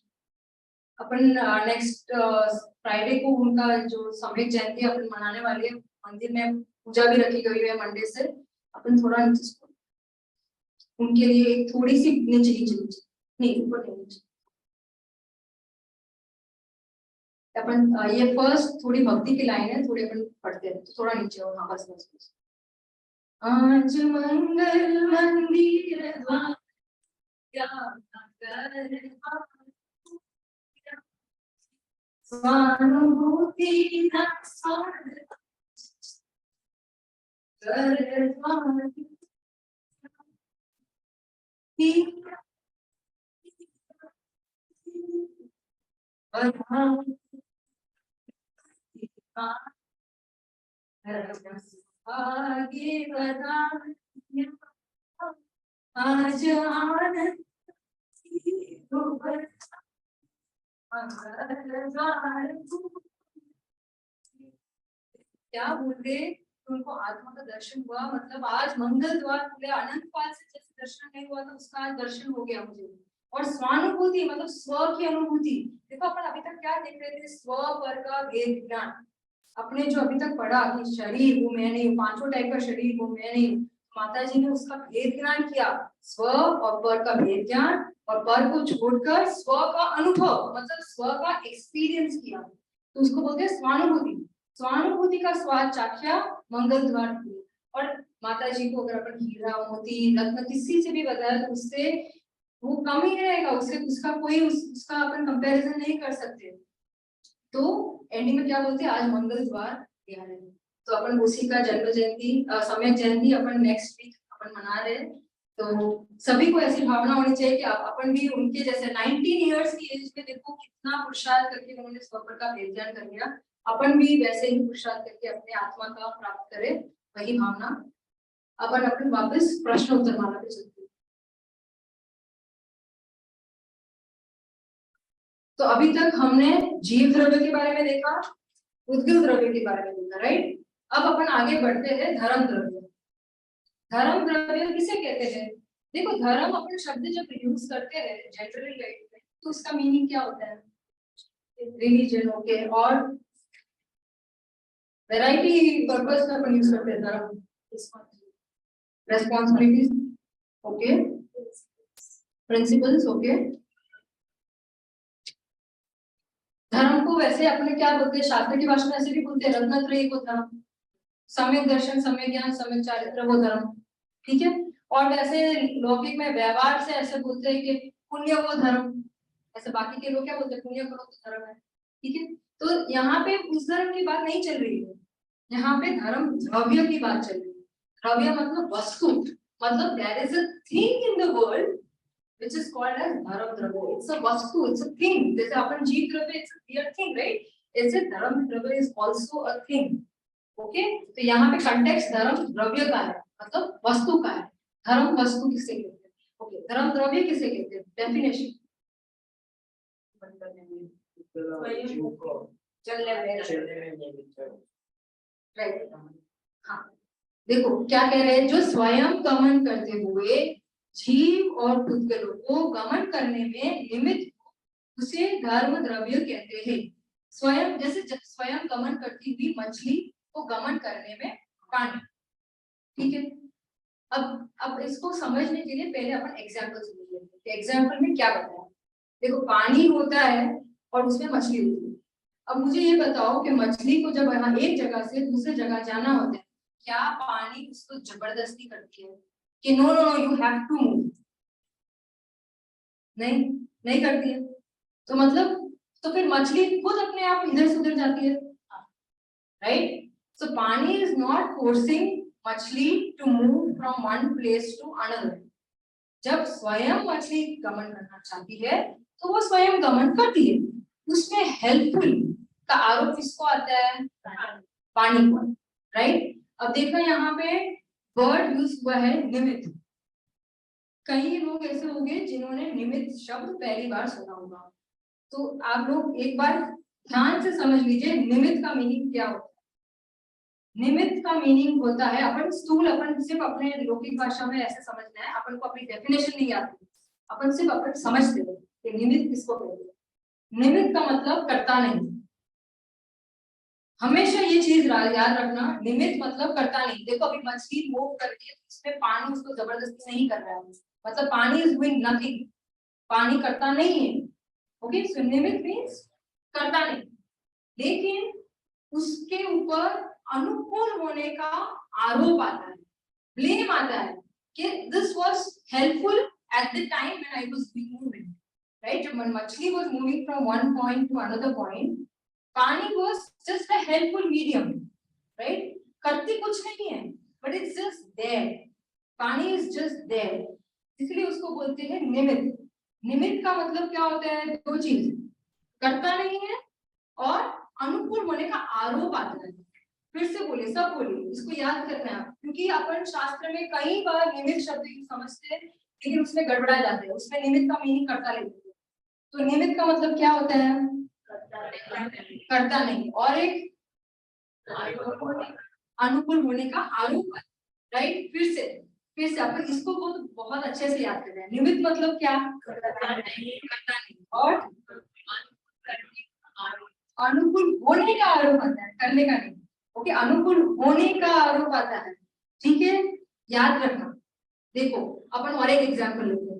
अपन नेक्स्ट फ्राइडे को उनका जो सम्यक जयंती अपन मनाने वाले हैं, मंदिर में पूजा भी रखी गई है मंडे से। अपन थोड़ा नीचे उनके लिए थोड़ी सी नीचे नीचे नीचे नहीं ऊपर नहीं नीचे अपन ये फर्स्ट थोड़ी भक्ति की लाइन है, थोड़ी अपन पढ़ते हैं तो थोड़ा नीचे और हाँ बस बस बस। आज मंगल मंदिर द्वार स्वानुभूति न स्वार्थ आगे बढ़ा आज आनंद क्या बोलते, उनको आत्मा का दर्शन हुआ, मतलब आज मंगल द्वार खुले, अनंत काल से जैसे दर्शन नहीं हुआ था उसका आज दर्शन हो गया मुझे। और स्वानुभूति मतलब स्व की अनुभूति। देखो अपन अभी तक क्या देख रहे थे, स्व पर का भेद ज्ञान। अपने जो अभी तक पढ़ा कि शरीर वो मैं नहीं, पांचों टाइप का शरीर वो मैं नहीं, माता जी ने उसका भेद ज्ञान किया, स्व और पर का भेद ज्ञान, और पर को छोड़कर स्व का अनुभव मतलब स्व का एक्सपीरियंस किया, तो उसको बोलते हैं स्वानुभूति। स्वानुभूति का स्वाद चाख्या मंगल द्वार खुले। और माता जी को अगर अपन हीरा मोती रत्न किसी से भी बताया तो उससे वो कम ही रहेगा, उससे उसका कोई उसका अपन कंपैरिजन नहीं कर सकते। तो एंडिंग में क्या बोलते हैं, आज मंगल द्वार दिया है। तो अपन उसी का जन्म जयंती सम्यक जयंती अपन नेक्स्ट वीक अपन मना रहे हैं। तो सभी को ऐसी भावना होनी चाहिए कि अपन भी उनके जैसे 19 इयर्स की एज में देखो कितना पुरुषार्थ करके उन्होंने स्वपर का भेद ज्ञान कर लिया, अपन भी वैसे ही पुरुषार्थ करके अपने आत्मा का प्राप्त करें, वही भावना। अपन अपन वापस प्रश्न उत्तर माला पे चलते हैं। तो अभी तक हमने जीव द्रव्य के बारे में देखा, उद्गिल द्रव्य के बारे में देखा, राइट। अब अपन आगे बढ़ते हैं धर्म द्रव्य। धर्म द्रव्य किसे कहते हैं, देखो धर्म अपन शब्द जब यूज करते हैं जनरली लाइफ में तो उसका मीनिंग क्या होता है, रिलीजन ओके, और वैरायटी पर्पस में अपन यूज करते हैं धर्म, रेस्पॉन्सिबिलिटीज ओके, प्रिंसिपल्स ओके। धर्म को वैसे अपने क्या बोलते हैं, शास्त्र की भाषा में ऐसे भी बोलते हैं रत्नत्रयी को धर्म, सम्यक दर्शन सम्यक ज्ञान सम्यक चारित्र वो धर्म, ठीक है। और वैसे लौकिक में व्यवहार से ऐसे बोलते हैं कि पुण्य वो धर्म, ऐसे बाकी के लोग क्या बोलते हैं पुण्य करो तो धर्म है, ठीक है। तो यहाँ पे उस धर्म की बात नहीं चल रही है, यहाँ पे धर्म द्रव्य की बात चल रही है। द्रव्य मतलब वस्तु, मतलब there is a thing in the world which is called as dharam dravya. It's a vastu, it's a thing. जैसे अपन जीव द्रव्य it's a real thing, right? ऐसे धर्म द्रव्य is also a thing. Okay, तो यहाँ पे कंटेक्स्ट धर्म द्रव्य का है, मतलब वस्तु का है। धर्म वस्तु किसे कहते हैं, ओके, धर्म द्रव्य किसे कहते हैं, डेफिनेशन राइट। हाँ देखो क्या कह रहे हैं, जो स्वयं गमन करते हुए जीव और पुद्गलों को गमन करने में निमित्त उसे धर्म द्रव्य कहते हैं। स्वयं जैसे स्वयं गमन करती हुई मछली को गमन करने में पानी, ठीक है। अब इसको समझने के लिए पहले अपन एग्जांपल समझ लेते हैं। एग्जांपल में क्या बताया, देखो पानी होता है और उसमें मछली होती है। अब मुझे ये बताओ कि मछली को जब यहाँ एक जगह से दूसरी जगह जाना होता है, क्या पानी उसको जबरदस्ती करती है कि no no no you have to move, नहीं, नहीं करती है, तो मतलब तो फिर मछली खुद अपने आप इधर से उधर जाती है, right? So pani is not forcing machhli to move from one place to another. जब स्वयं मछली गमन करना चाहती है तो वो स्वयं गमन करती है। उसमें हेल्पफुल का आरोप किसको आता है? पानी को, राइट? अब देखो यहाँ पे वर्ड यूज हुआ है निमित्त। कई लोग ऐसे होंगे जिन्होंने निमित्त शब्द पहली बार सुना होगा, तो आप लोग एक बार ध्यान से समझ लीजिए निमित्त का मीनिंग क्या होता है। निमित्त का मीनिंग होता है, अपन स्थूल अपन सिर्फ अपने लौकिक भाषा में ऐसे समझना है, अपन को अपनी डेफिनेशन नहीं आती, अपन सिर्फ अपन समझते हैं कि निमित्त किसको कहते हैं। निमित्त का मतलब करता नहीं। हमेशा ये चीज याद रखना, निमित्त मतलब करता नहीं। देखो अभी मछली मूव करती है, इसमें पानी उसको जबरदस्ती नहीं कर रहा है, मतलब पानी इज डूइंग नथिंग, पानी करता नहीं है। ओके, सो निमित्त मींस करता नहीं, लेकिन उसके ऊपर अनुकूल होने का आरोप आता है, ब्लेम आता है कि this was helpful at the time when I was moving, right? जब मछली was moving from one point to another point, पानी was just a helpful medium, right? करती कुछ नहीं है, बट इट्स जस्ट देयर, पानी इज जस्ट देयर, इसलिए उसको बोलते हैं निमित्त। निमित्त का मतलब क्या होता है? दो चीज, करता नहीं है और अनुकूल होने का आरोप आता है। फिर से बोलिए, सब बोलिए, इसको याद करना है, क्योंकि अपन शास्त्र में कई बार निमित्त शब्द यूज समझते हैं लेकिन उसमें गड़बड़ा जाते हैं, उसमें निमित्त का मीनिंग करता लेते हैं। तो निमित्त का मतलब क्या होता है? करता नहीं, और एक अनुकूल होने का आरोप, राइट? फिर से अपन इसको बहुत अच्छे से याद करना है। निमित्त मतलब क्या? करता नहीं, और अनुकूल होने का आरोप आता है, करने का नहीं। ओके, अनुकूल होने का आरोप आता है, ठीक है, याद रखना। देखो अपन और एक एग्जांपल लेते हैं,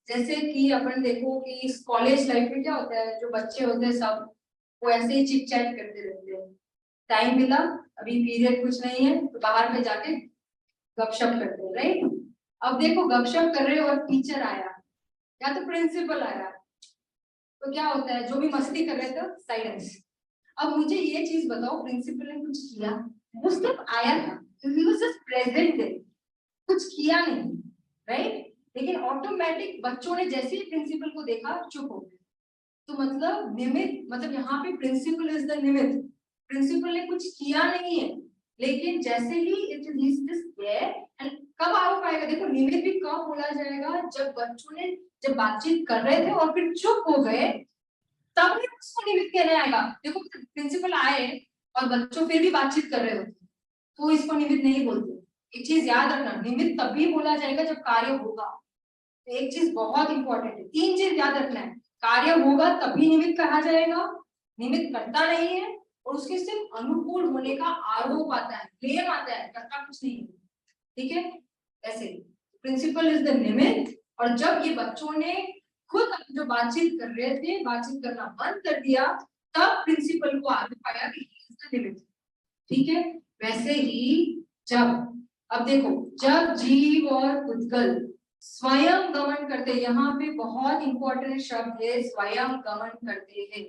जैसे कि अपन देखो कि कॉलेज लाइफ में क्या होता है, जो बच्चे होते हैं सब वो ऐसे ही चिट चैट करते रहते हैं, टाइम मिला, अभी पीरियड कुछ नहीं है तो बाहर में जाके गपशप करते हैं, राइट? अब देखो गपशप कर रहे हो और टीचर आया या तो प्रिंसिपल आया, तो क्या होता है, जो भी मस्ती कर रहे थे साइलेंस। अब मुझे ये चीज बताओ, प्रिंसिपल ने कुछ किया? वो सिर्फ आया था, he was just present there, कुछ किया नहीं, राइट? लेकिन ऑटोमेटिक बच्चों ने जैसे ही प्रिंसिपल को देखा चुप हो गए। तो मतलब निमित्त, मतलब यहाँ पे प्रिंसिपल इज द निमित्त, प्रिंसिपल ने कुछ किया नहीं है, लेकिन जैसे ही it is this there, and कब आरोप आएगा? देखो निमित्त भी कब बोला जाएगा? जब बच्चों ने जब बातचीत कर रहे थे और फिर चुप हो गए, तब भी उसको निमित्त कहने आएगा। देखो प्रिंसिपल आए और बच्चों फिर भी बातचीत कर रहे होते तो इसको निमित्त नहीं बोलते। एक चीज याद रखना, निमित्त तभी बोला जाएगा जब कार्य होगा। तो एक चीज बहुत इंपॉर्टेंट है, तीन चीज याद रखना है, कार्य होगा तभी निमित्त कहा जाएगा, निमित्त करता नहीं है, और उसके सिर्फ अनुकूल होने का आरोप आता है, ब्लेम आता है, करता कुछ नहीं है, ठीक है? ऐसे प्रिंसिपल इज द निमित्त, और जब ये बच्चों ने खुद जो बातचीत कर रहे थे बातचीत करना बंद कर दिया, तब प्रिंसिपल को आरोप आया कि ही इज द निमित्त, ठीक है? वैसे ही जब, अब देखो, जब जीव और पुद्गल स्वयं गमन करते, यहाँ पे बहुत इंपॉर्टेंट शब्द है स्वयं गमन करते हैं,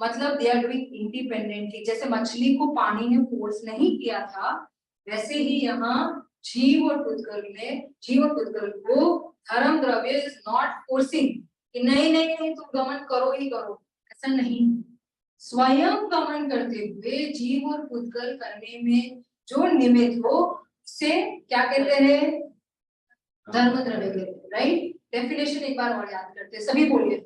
मतलब दे आर डूइंग इंडिपेंडेंटली। जैसे मछली को पानी ने फोर्स नहीं किया था, वैसे ही यहाँ जीव और पुद्गल को धर्म द्रव्य इज नॉट फोर्सिंग कि नहीं नहीं नहीं तुम गमन करो ही करो, ऐसा नहीं। स्वयं गमन करते हुए जीव और पुद्गल करने में जो निमित्त हो उसे क्या कहते हैं? धर्म द्रव्य कहते हैं, राइट? डेफिनेशन एक बार और याद करते हैं, सभी बोलिए।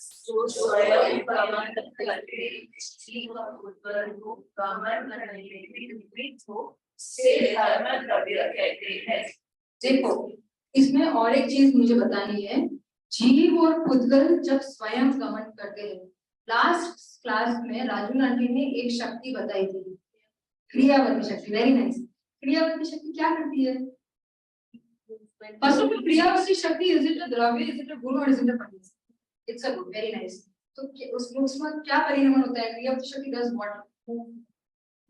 जो स्वयं गमन करके जीव और पुद्गल को गमन करने में निमित्त हो से धर्म द्रव्य कहते हैं। देखो इसमें और एक चीज मुझे बतानी है, जीव और पुद्गल जब स्वयं गमन करते हैं, लास्ट क्लास में राजू आंटी ने एक शक्ति बताई थी, क्रियावती शक्ति, वेरी नाइस। क्रियावती शक्ति क्या करती है? फर्स्ट ऑफ ऑल क्रियावती शक्ति, इज इट अ द्रव्य, इज इट अ गुण, और इज इट अ पदार्थ? It's a good, very nice. तो उसमें क्या परिणाम होता है? क्रियावती शक्ति does what?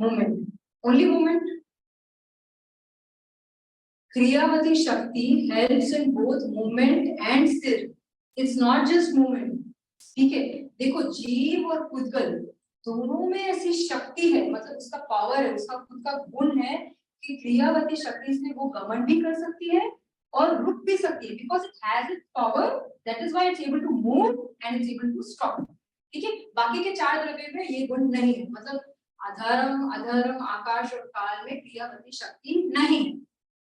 Movement, only movement. क्रियावती शक्ति helps in both movement and स्थिर, इट्स नॉट जस्ट मूवमेंट, ठीक है। देखो जीव और पुद्गल दोनों में ऐसी शक्ति है, मतलब उसका पावर है, उसका खुद का गुण है कि क्रियावती शक्ति से वो गमन भी कर सकती है और रुक भी सकती है, because it has its power, that is why it's able to move and it's able to stop, ठीक है। बाकी के 4 द्रव्य में ये गुण नहीं है, मतलब अधर्म, अधर्म, आकाश और काल में क्रियावती शक्ति नहीं,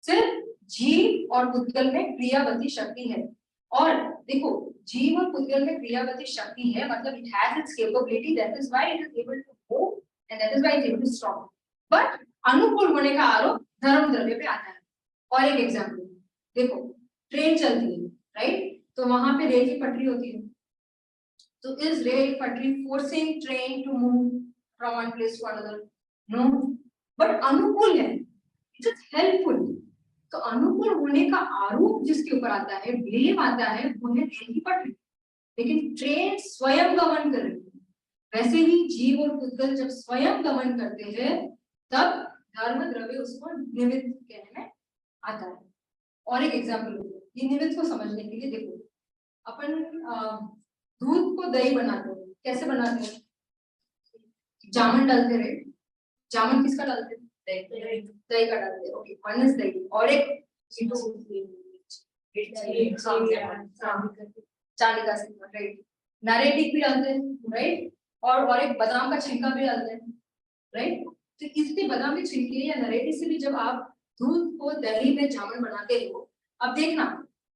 सिर्फ जीव और पुद्गल में क्रियावती शक्ति है। और देखो जीव और पुद्गल में क्रियावती शक्ति है, मतलब it has its capability, that is why it is able to move and that is why it is able to stop. But अनुकूल होने का आरोप धर्म द्रव्य पे आता है। और एक एग्जांपल देखो, ट्रेन चलती है, राइट, तो वहां पे रेल की पटरी होती है, तो is rail patri forcing train to move from one place to another? No, but अनुकूल है, इट इज हेल्पफुल। तो अनुकूल होने का आरोप जिसके ऊपर आता है, ब्लेम आता है, वो है रेल की पटरी, लेकिन ट्रेन स्वयं गमन कर रही है। वैसे ही जीव और पुद्गल जब स्वयं गमन करते हैं तब धर्म द्रव्य उसको निमित्त कहने में आता है। और एक एग्जांपल, ये निमित्त को समझने के लिए देखो, अपन दूध को दही बनाते हैं, कैसे बनाते हैं? जामुन डालते रहे, जामुन किसका डालते हैं? दही का डालते हैं, ओके, वन इज दही। और एक चांदी का सिक्का, राइट, नारियल भी डालते हैं, राइट, और एक बादाम का छिलका भी डालते हैं, राइट। तो इसके बादाम के छिलके या नारियल से भी जब आप दूध को दही में जामुन बनाते हो, अब देखना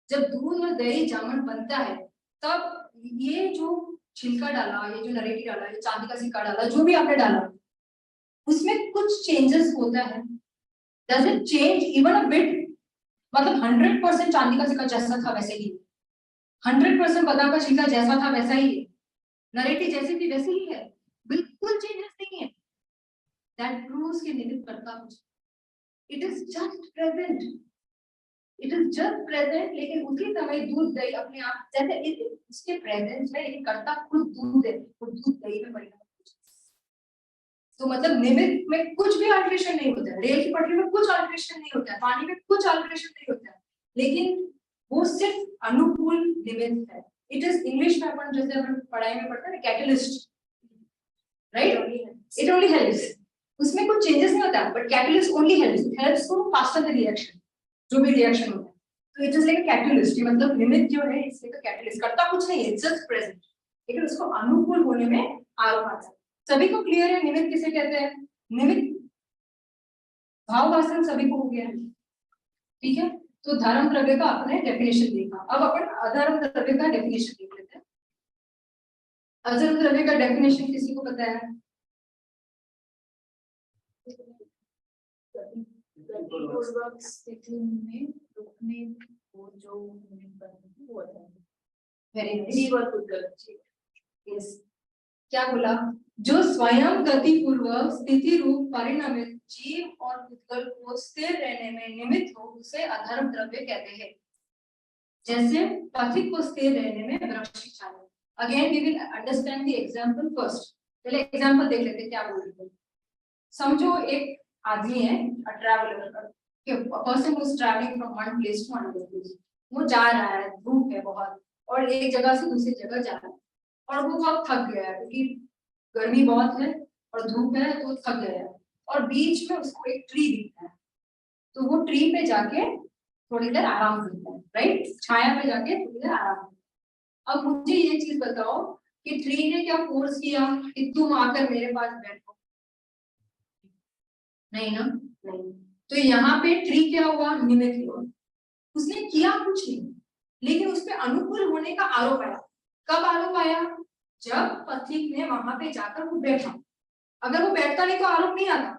जब दूध और दही जामुन बनता है तब ये जो छिलका डाला, ये जो नारियल डाला, ये चांदी का सिक्का डाला, जो भी आपने डाला उसमें कुछ चेंजेस होता है। Does it change even a bit? मतलब 100% चांदी का सिक्का जैसा था वैसे ही, 100% बादाम का छिलका जैसा था वैसा ही है, नारियल जैसी थी वैसे ही है, बिल्कुल चेंजेस नहीं है। दैट प्रूव्स कि निमित्त करता कुछ, it is just present, it is just present. लेकिन उसी समय दूध दही अपने आप, जैसे इसके प्रेजेंस में, लेकिन करता खुद दूध है, वो दूध दही में परिणत। तो मतलब निमित्त में कुछ भी अल्टरेशन नहीं होता है, रेल की पटरी में कुछ अल्टरेशन नहीं होता है, पानी में कुछ अल्टरेशन नहीं होता है, लेकिन वो सिर्फ अनुकूल निमित्त है। इट इज इंग्लिश में अपन जैसे अपन पढ़ाई में पढ़ते हैं catalyst, right, it only helps, उसमें कुछ चेंजेस नहीं होता, but catalyst only helps, it helps to faster the reaction, जो भी रिएक्शन होता है। तो it is like a catalyst, मतलब निमित्त जो है इट्स लाइक अ कैटलिस्ट, करता कुछ नहीं है, जस्ट प्रेजेंट, लेकिन उसको अनुकूल होने में आरोप आता है। सभी को क्लियर है निमित्त किसे कहते हैं? निमित्त भाव वासन सभी को हो गया है, ठीक है। तो धर्म द्रव्य का आपने डेफिनेशन देखा, अब अपन अधर्म द्रव्य का डेफिनेशन देख लेते हैं। अधर्म द्रव्य का डेफिनेशन किसी को पता है? पूर्वक स्थिति में रुकने को जो वो है, वेरी जीव और पुद्गल, यस, क्या बोला? जो स्वयं गति पूर्वक स्थिति रूप परिणामित जीव और पुद्गल को स्थिर रहने में निमित्त हो, उसे अधर्म द्रव्य कहते हैं। जैसे पथिक को स्थिर रहने में वृक्ष की छाया। Again we will understand the example first. पहले एग्जांपल देख लेते हैं क्या बोल रहे हैं। समझो एक आदमी है, a traveller, person who is travelling from one place to another place. वो जा रहा है, धूप है बहुत, और एक जगह से दूसरी जगह जा रहा है, और वो बहुत थक गया है क्योंकि गर्मी बहुत है और धूप है, तो थक गया है, और बीच में उसको एक ट्री दिखता है, तो वो ट्री पे जाके थोड़ी देर आराम करता है, राइट, छाया पे जाके थोड़ी देर आराम करता है। अब मुझे ये चीज बताओ कि ट्री ने क्या फोर्स किया कि तुम आकर मेरे पास बैठो? नहीं ना, नहीं। तो यहाँ पे ट्री क्या हुआ? निमित्त हुआ, उसने किया कुछ नहीं, लेकिन उस पर अनुकूल होने का आरोप आया। कब आरोप आया? जब पथिक ने वहां पे जाकर वो बैठा। अगर वो बैठता नहीं तो आरोप नहीं आता,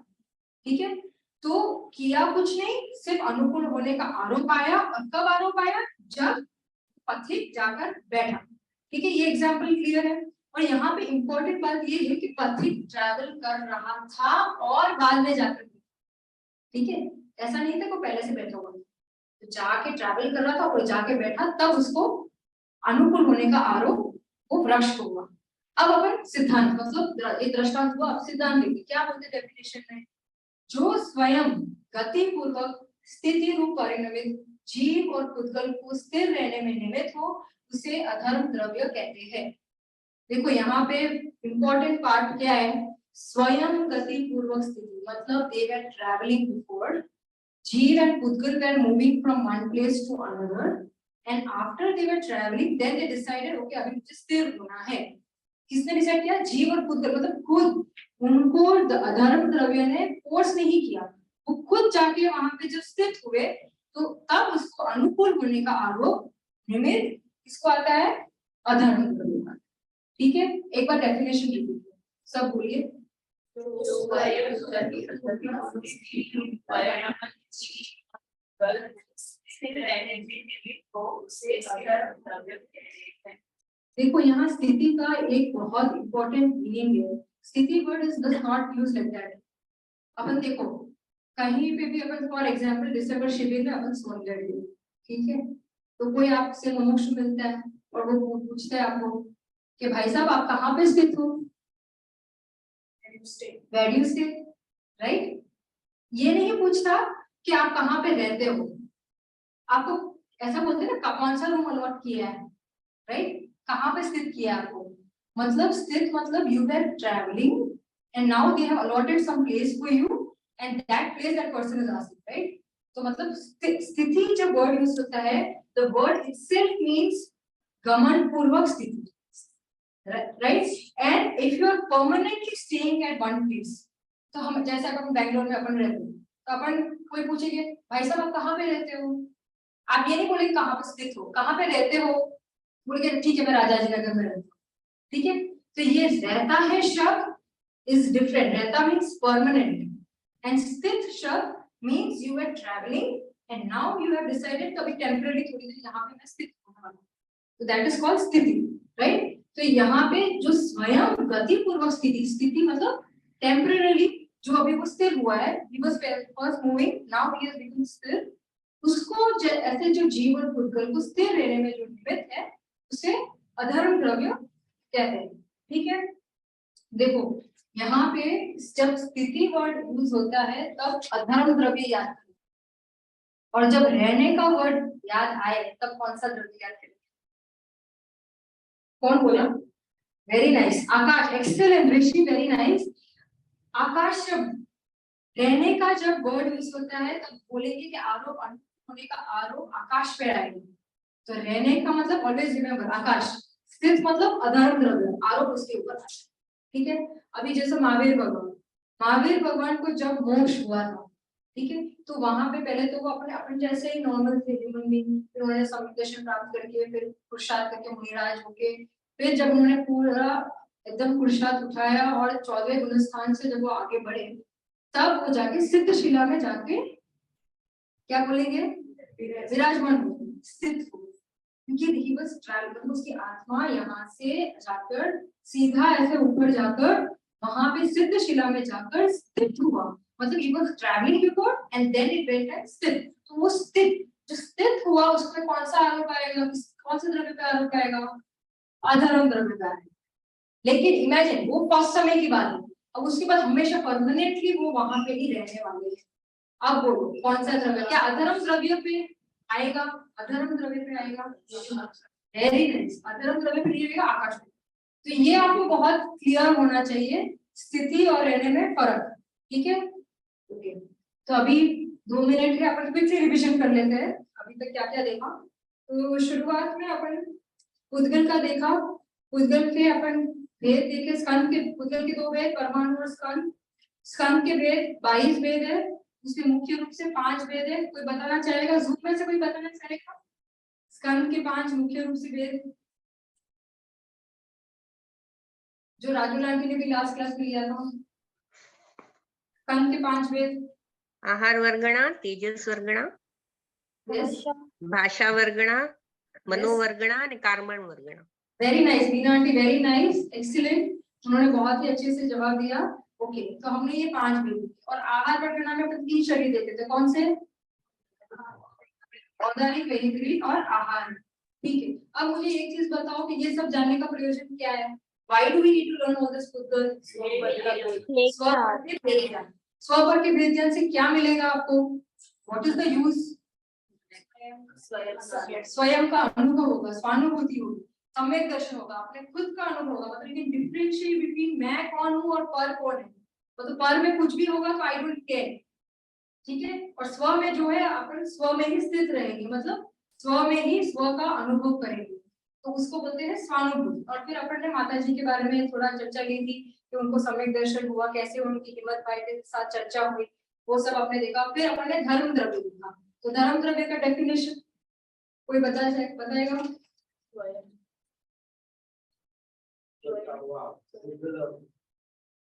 ठीक है। तो किया कुछ नहीं, सिर्फ अनुकूल होने का आरोप आया। और कब आरोप आया? जब पथिक जाकर बैठा, ठीक है। ये एग्जाम्पल क्लियर है। और यहाँ पे इंपॉर्टेंट बात ये है कि पथिक ट्रैवल कर रहा था और बाद में जाकर, ठीक है, ऐसा नहीं था को पहले से बैठा हुआ, तो जाके ट्रैवल कर रहा था और जाके बैठा, तब उसको अनुकूल होने का आरोप वो वृक्ष को हुआ। अब अपन सिद्धांत, मतलब एक दृष्टांत हुआ, अब सिद्धांत देखिए क्या बोलते डेफिनेशन में। जो स्वयं गति पूर्वक स्थिति रूप परिणमित जीव और पुद्गल को स्थिर रहने में निमित्त हो, उसे अधर्म द्रव्य कहते हैं। देखो यहाँ पे इम्पोर्टेंट पार्ट क्या है, स्वयं गति पूर्वक स्थिति, मतलब they were traveling before, Jeev and Pudgal were moving from one place to another, and after they were traveling, then they decided, okay, अभी मुझे स्थिर होना है। किसने डिसाइड किया? जीव और पुद्गल, मतलब खुद उनको अधर्म द्रव्य ने फोर्स नहीं किया, वो खुद जाके वहां पे जब स्थित हुए तो तब उसको अनुकूल होने का आरोप निमित्त किसको आता है? अधर्म द्रव्य का। ठीक है, एक बार डेफिनेशन रिपीट सब बोलिए। देखो यहाँ स्थिति का एक बहुत इंपॉर्टेंट मीनिंग है। स्थिति word is does not use like that. अपन देखो कहीं पे भी अपन फॉर एग्जांपल दिसंबर शिविर में अपन सोन गए, ठीक है, तो कोई आपसे मुमुक्षु मिलता है और वो पूछता है आपको कि भाई साहब आप कहाँ पे स्थित हो? Where do you stay? Right? ये नहीं पूछता कि आप कहाँ पे रहते हो, आपको ऐसा बोलते हैं ना कौन सा रूम अलॉट किया है, राइट? कहाँ पे स्थित किया आपको, मतलब स्थित मतलब you are travelling and now they have allotted some place for you and that place that person is asking, right? तो मतलब स्थिति जब वर्ड यूज होता है, द वर्ड इटसेल्फ मींस गमन पूर्वक स्थिति, right? And if you are permanently staying at one place, तो हम जैसे अपन बैंगलोर में अपन रहते हैं, तो अपन कोई पूछेंगे भाई साहब आप कहाँ पे रहते हो, आप ये नहीं बोलेंगे कहाँ पे स्थित हो, कहाँ पे रहते हो, बोलेंगे ठीक है मैं राजाजी नगर में रहता हूँ, ठीक है? तो ये रहता है शब्द is different, रहता means permanent and स्थित शब्द means you are traveling and now you have decided कभी temporarily थोड़ी देर यहाँ पे मैं स्थित होने वाला हूँ, तो that is called स्थिति, right? तो यहाँ पे जो स्वयं गति पूर्वक स्थिति, स्थिति मतलब टेम्परेरी जो अभी वो स्थिर हुआ है, he was first moving, now he has become स्थिर, उसको ऐसे जो जीव और पुद्गल को स्थिर रहने में जो निमित्त है उसे अधर्म द्रव्य कहते हैं। ठीक है, देखो यहाँ पे जब स्थिति वर्ड यूज होता है तब अधर्म द्रव्य याद करें, और जब रहने का वर्ड याद आए तब कौन सा द्रव्य याद करें? कौन बोला? वेरी नाइस आकाश, एक्सेलेंट ऋषि, वेरी नाइस। आकाश शब्द रहने का जब वर्ड यूज होता है तब बोलेंगे कि आरोप होने का आरोप आकाश पे आएगा, तो रहने का मतलब ऑलवेज रिमेंबर आकाश, स्थित मतलब अधर्म द्रव्य, आरोप उसके ऊपर। ठीक है, अभी जैसे महावीर भगवान को जब मोक्ष हुआ था, ठीक है, तो वहां पे पहले तो वो अपन जैसे ही नॉर्मल थे ह्यूमन बीइंग, फिर उन्होंने समुद्र प्राप्त करके फिर पुरुषार्थ करके मुनिराज होके, फिर जब उन्होंने पूरा एकदम पुरुषार्थ उठाया और 14वें गुण स्थान से जब वो आगे बढ़े तब वो जाके सिद्ध शिला में जाके क्या बोलेंगे? विराजमान स्थित हो, क्योंकि ही वाज ट्रैवलिंग, उसकी आत्मा यहाँ से जाकर सीधा ऐसे ऊपर जाकर वहां पे सिद्ध शिला में जाकर स्थित हुआ, मतलब he was traveling before and then it went and स्थित, तो वो स्थित जो स्थित हुआ उसमें कौन सा आरोप आएगा, कौन से द्रव्य पे आरोप आएगा? अधर्म द्रव्य पे आएगा। लेकिन इमेजिन वो फर्स्ट समय की बात है, अब उसके बाद हमेशा परमानेंटली वो वहां पे ही रहने वाले हैं। अब बोलो कौन सा द्रव्य, क्या अधर्म द्रव्य पे आएगा? अधर्म द्रव्य पे आएगा, वेरी नाइस, अधर्म द्रव्य पे नहीं आएगा, आकाश पे। तो ये आपको बहुत क्लियर होना चाहिए स्थिति और रहने में फर्क, ठीक है? ओके, तो अभी 2 मिनट है, अपन क्विकली रिवीजन कर लेते हैं अभी तक क्या क्या देखा। तो शुरुआत में अपन पुद्गल का देखा, पुद्गल के अपन वेद देखे, स्कंद के, पुद्गल के 2 वेद परमाणु और स्कंद, स्कंद के वेद 22 वेद है, उसमें मुख्य रूप से 5 वेद है। कोई बताना चाहेगा, जूम में से कोई बताना चाहेगा स्कंद के 5 मुख्य रूप से वेद जो राजू लांटी ने भी लास्ट क्लास में लिया था? स्कंद के 5 वेद, आहार वर्गणा, तेजस वर्गणा, yes, भाषा वर्गणा, मनोवर्गणा आणि कार्बन वर्गणा। Very nice Meena aunty, very nice, excellent, उन्होंने बहुत ही अच्छे से जवाब दिया। ओके, तो हमने ये 5 वेद और आहार वर्गणा में अपन 3 शरीर देखे थे, कौन से? औदारिक, वैदिक और आहार। ठीक है, अब मुझे एक चीज बताओ कि ये सब जानने का प्रयोजन क्या है? Why do we need to learn all this? स्वर पर के भेद ज्ञान से क्या मिलेगा आपको? What is the use? स्वयं स्वयं का अनुभव होगा, स्वानुभूति होगी, सम्यक दर्शन होगा, अपने खुद का अनुभव होगा, मतलब ये डिफरेंशिएट बिटवीन मैं कौन हूँ और पर कौन है। मतलब पर में कुछ भी होगा तो आई डोंट केयर, ठीक है। और स्व में जो है अपन स्व में ही स्थित रहेंगे, मतलब स्व में ही स्व का अनुभव करेंगे, तो उसको बोलते हैं स्वानुभूति। और फिर अपन ने माता जी के बारे में थोड़ा चर्चा की थी कि उनको सम्यक दर्शन हुआ, कैसे उनकी हिम्मत भाई के साथ चर्चा हुई, वो सब आपने देखा। फिर अपन ने धर्म द्रव्य देखा, तो धर्म द्रव्य का डेफिनेशन कोई बताएगा?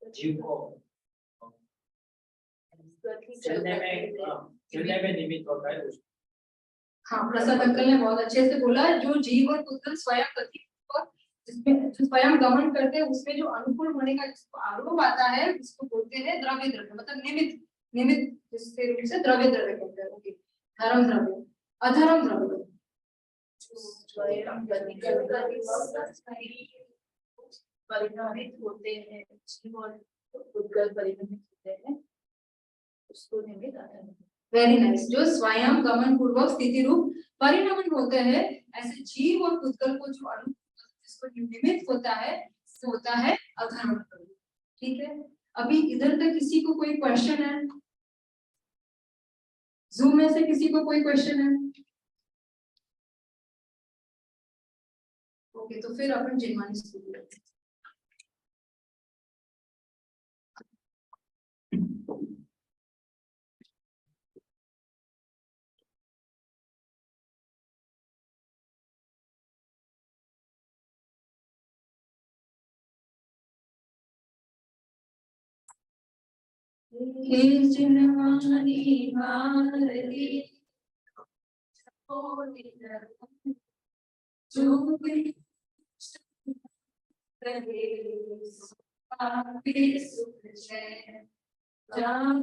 जीव को चलने में निमित्त होता है उसको। हाँ, प्रसाद अंकल ने बहुत अच्छे से बोला, जो जीव और पुत्र स्वयं गति और जिसमें जो स्वयं गमन करते हैं उसमें जो अनुकूल होने का जिसको आरोप आता है उसको बोलते हैं द्रव्य द्रव्य, मतलब निमित्त जिससे रूप से द्रव्य द्रव्य कहते हैं। ओके, धर्म द्रव्य, अधर्म द्रव्य, परिणामित होते हैं, जीव और पुद्गल परिणामित होते हैं, उसको निमित्त अधर्म। Very nice. जो स्वयं गमन पूर्वक स्थिति रूप परिणमन होते हैं, ऐसे जीव और पुद्गल को जो जिसको निमित्त होता है वो होता है अधर्म। ठीक है, अभी इधर तक किसी को कोई क्वेश्चन है? जूम में से किसी को कोई क्वेश्चन है? ओके, तो फिर अपन जिनमानी स्कूल करते हैं। हे जिनमानी भारती जो भी पापी सुख चैन जान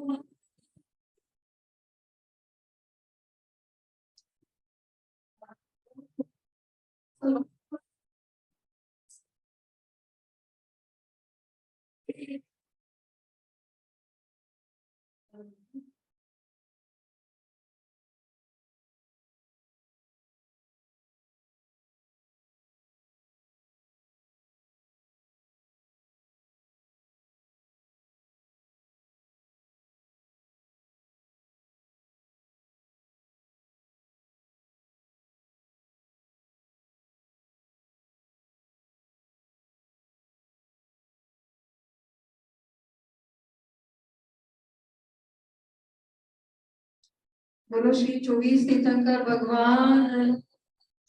बोलो श्री 24 तीर्थंकर भगवान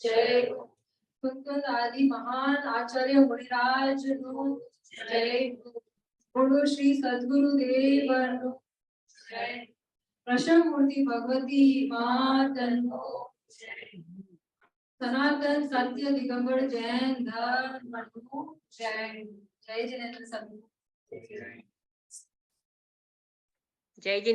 जय। कुंतल आदि महान आचार्य मुनिराज जय। बोलो श्री सद्गुरु देव जय। प्रसन्न मूर्ति भगवती मातन सनातन सत्य दिगंबर जैन धर्म जय। जय जिनेन्द्र सभी। जय